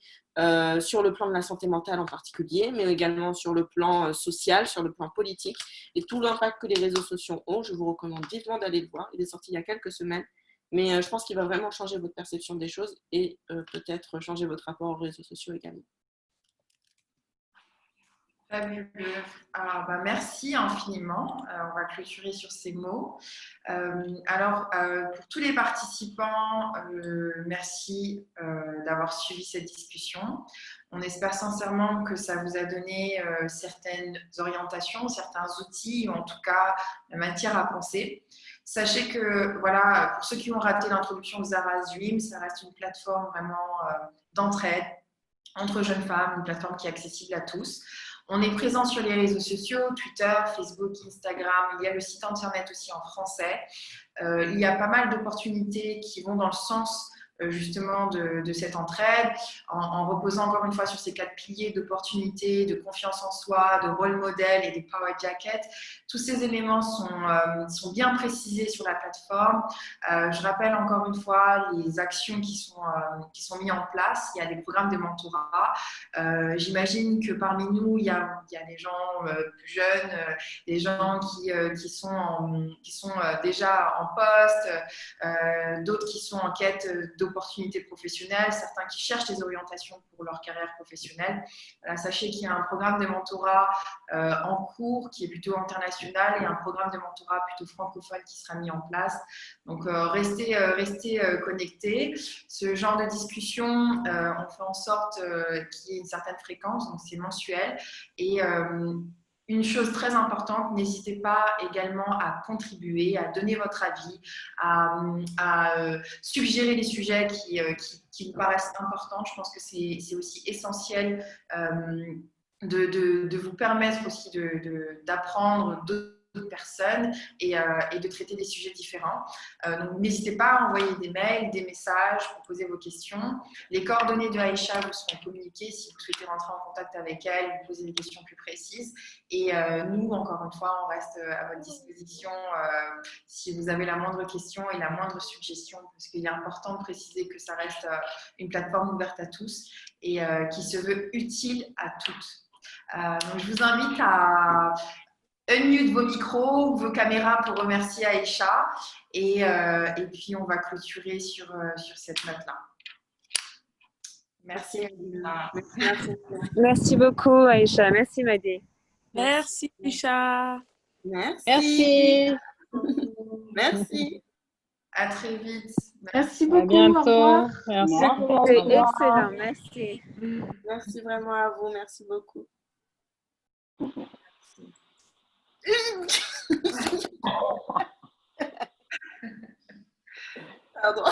sur le plan de la santé mentale en particulier, mais également sur le plan social, sur le plan politique, et tout l'impact que les réseaux sociaux ont. Je vous recommande vivement d'aller le voir. Il est sorti il y a quelques semaines, mais je pense qu'il va vraiment changer votre perception des choses et peut-être changer votre rapport aux réseaux sociaux également. Fabuleux. Merci infiniment. On va clôturer sur ces mots. Pour tous les participants, merci d'avoir suivi cette discussion. On espère sincèrement que ça vous a donné certaines orientations, certains outils, ou en tout cas la matière à penser. Sachez que, voilà, pour ceux qui ont raté l'introduction de Zara Zwim, ça reste une plateforme vraiment d'entraide entre jeunes femmes, une plateforme qui est accessible à tous. On est présent sur les réseaux sociaux, Twitter, Facebook, Instagram. Il y a le site internet aussi en français. Il y a pas mal d'opportunités qui vont dans le sens justement de cette entraide, en reposant encore une fois sur ces 4 piliers d'opportunité, de confiance en soi, de rôle modèle et des power jackets. Tous ces éléments sont bien précisés sur la plateforme. Je rappelle encore une fois les actions qui sont mises en place. Il y a des programmes de mentorat. J'imagine que parmi nous, il y a des gens plus jeunes, des gens qui sont déjà en poste, d'autres qui sont en quête d'opportunités professionnelles, certains qui cherchent des orientations pour leur carrière professionnelle. Voilà, sachez qu'il y a un programme de mentorat en cours qui est plutôt international et un programme de mentorat plutôt francophone qui sera mis en place. Donc, restez connectés. Ce genre de discussion, on fait en sorte qu'il y ait une certaine fréquence, donc c'est mensuel. Et une chose très importante, n'hésitez pas également à contribuer, à donner votre avis, à suggérer les sujets qui vous paraissent importants. Je pense que c'est aussi essentiel de vous permettre aussi d'apprendre d'autres personnes et de traiter des sujets différents. Donc, n'hésitez pas à envoyer des mails, des messages pour poser vos questions. Les coordonnées de Aïcha vous seront communiquées si vous souhaitez rentrer en contact avec elle ou poser des questions plus précises. Et nous, encore une fois, on reste à votre disposition si vous avez la moindre question et la moindre suggestion, parce qu'il est important de préciser que ça reste une plateforme ouverte à tous et qui se veut utile à toutes. Donc, je vous invite à unmute vos micros, vos caméras pour remercier Aïcha et puis on va clôturer sur cette note-là. Merci. Merci beaucoup Aïcha, merci Madé. Merci Aïcha. Merci. Merci. À très vite. Merci À beaucoup. Au bientôt. revoir. Merci. C'était excellent, merci. Merci vraiment à vous. Merci beaucoup. Pardon.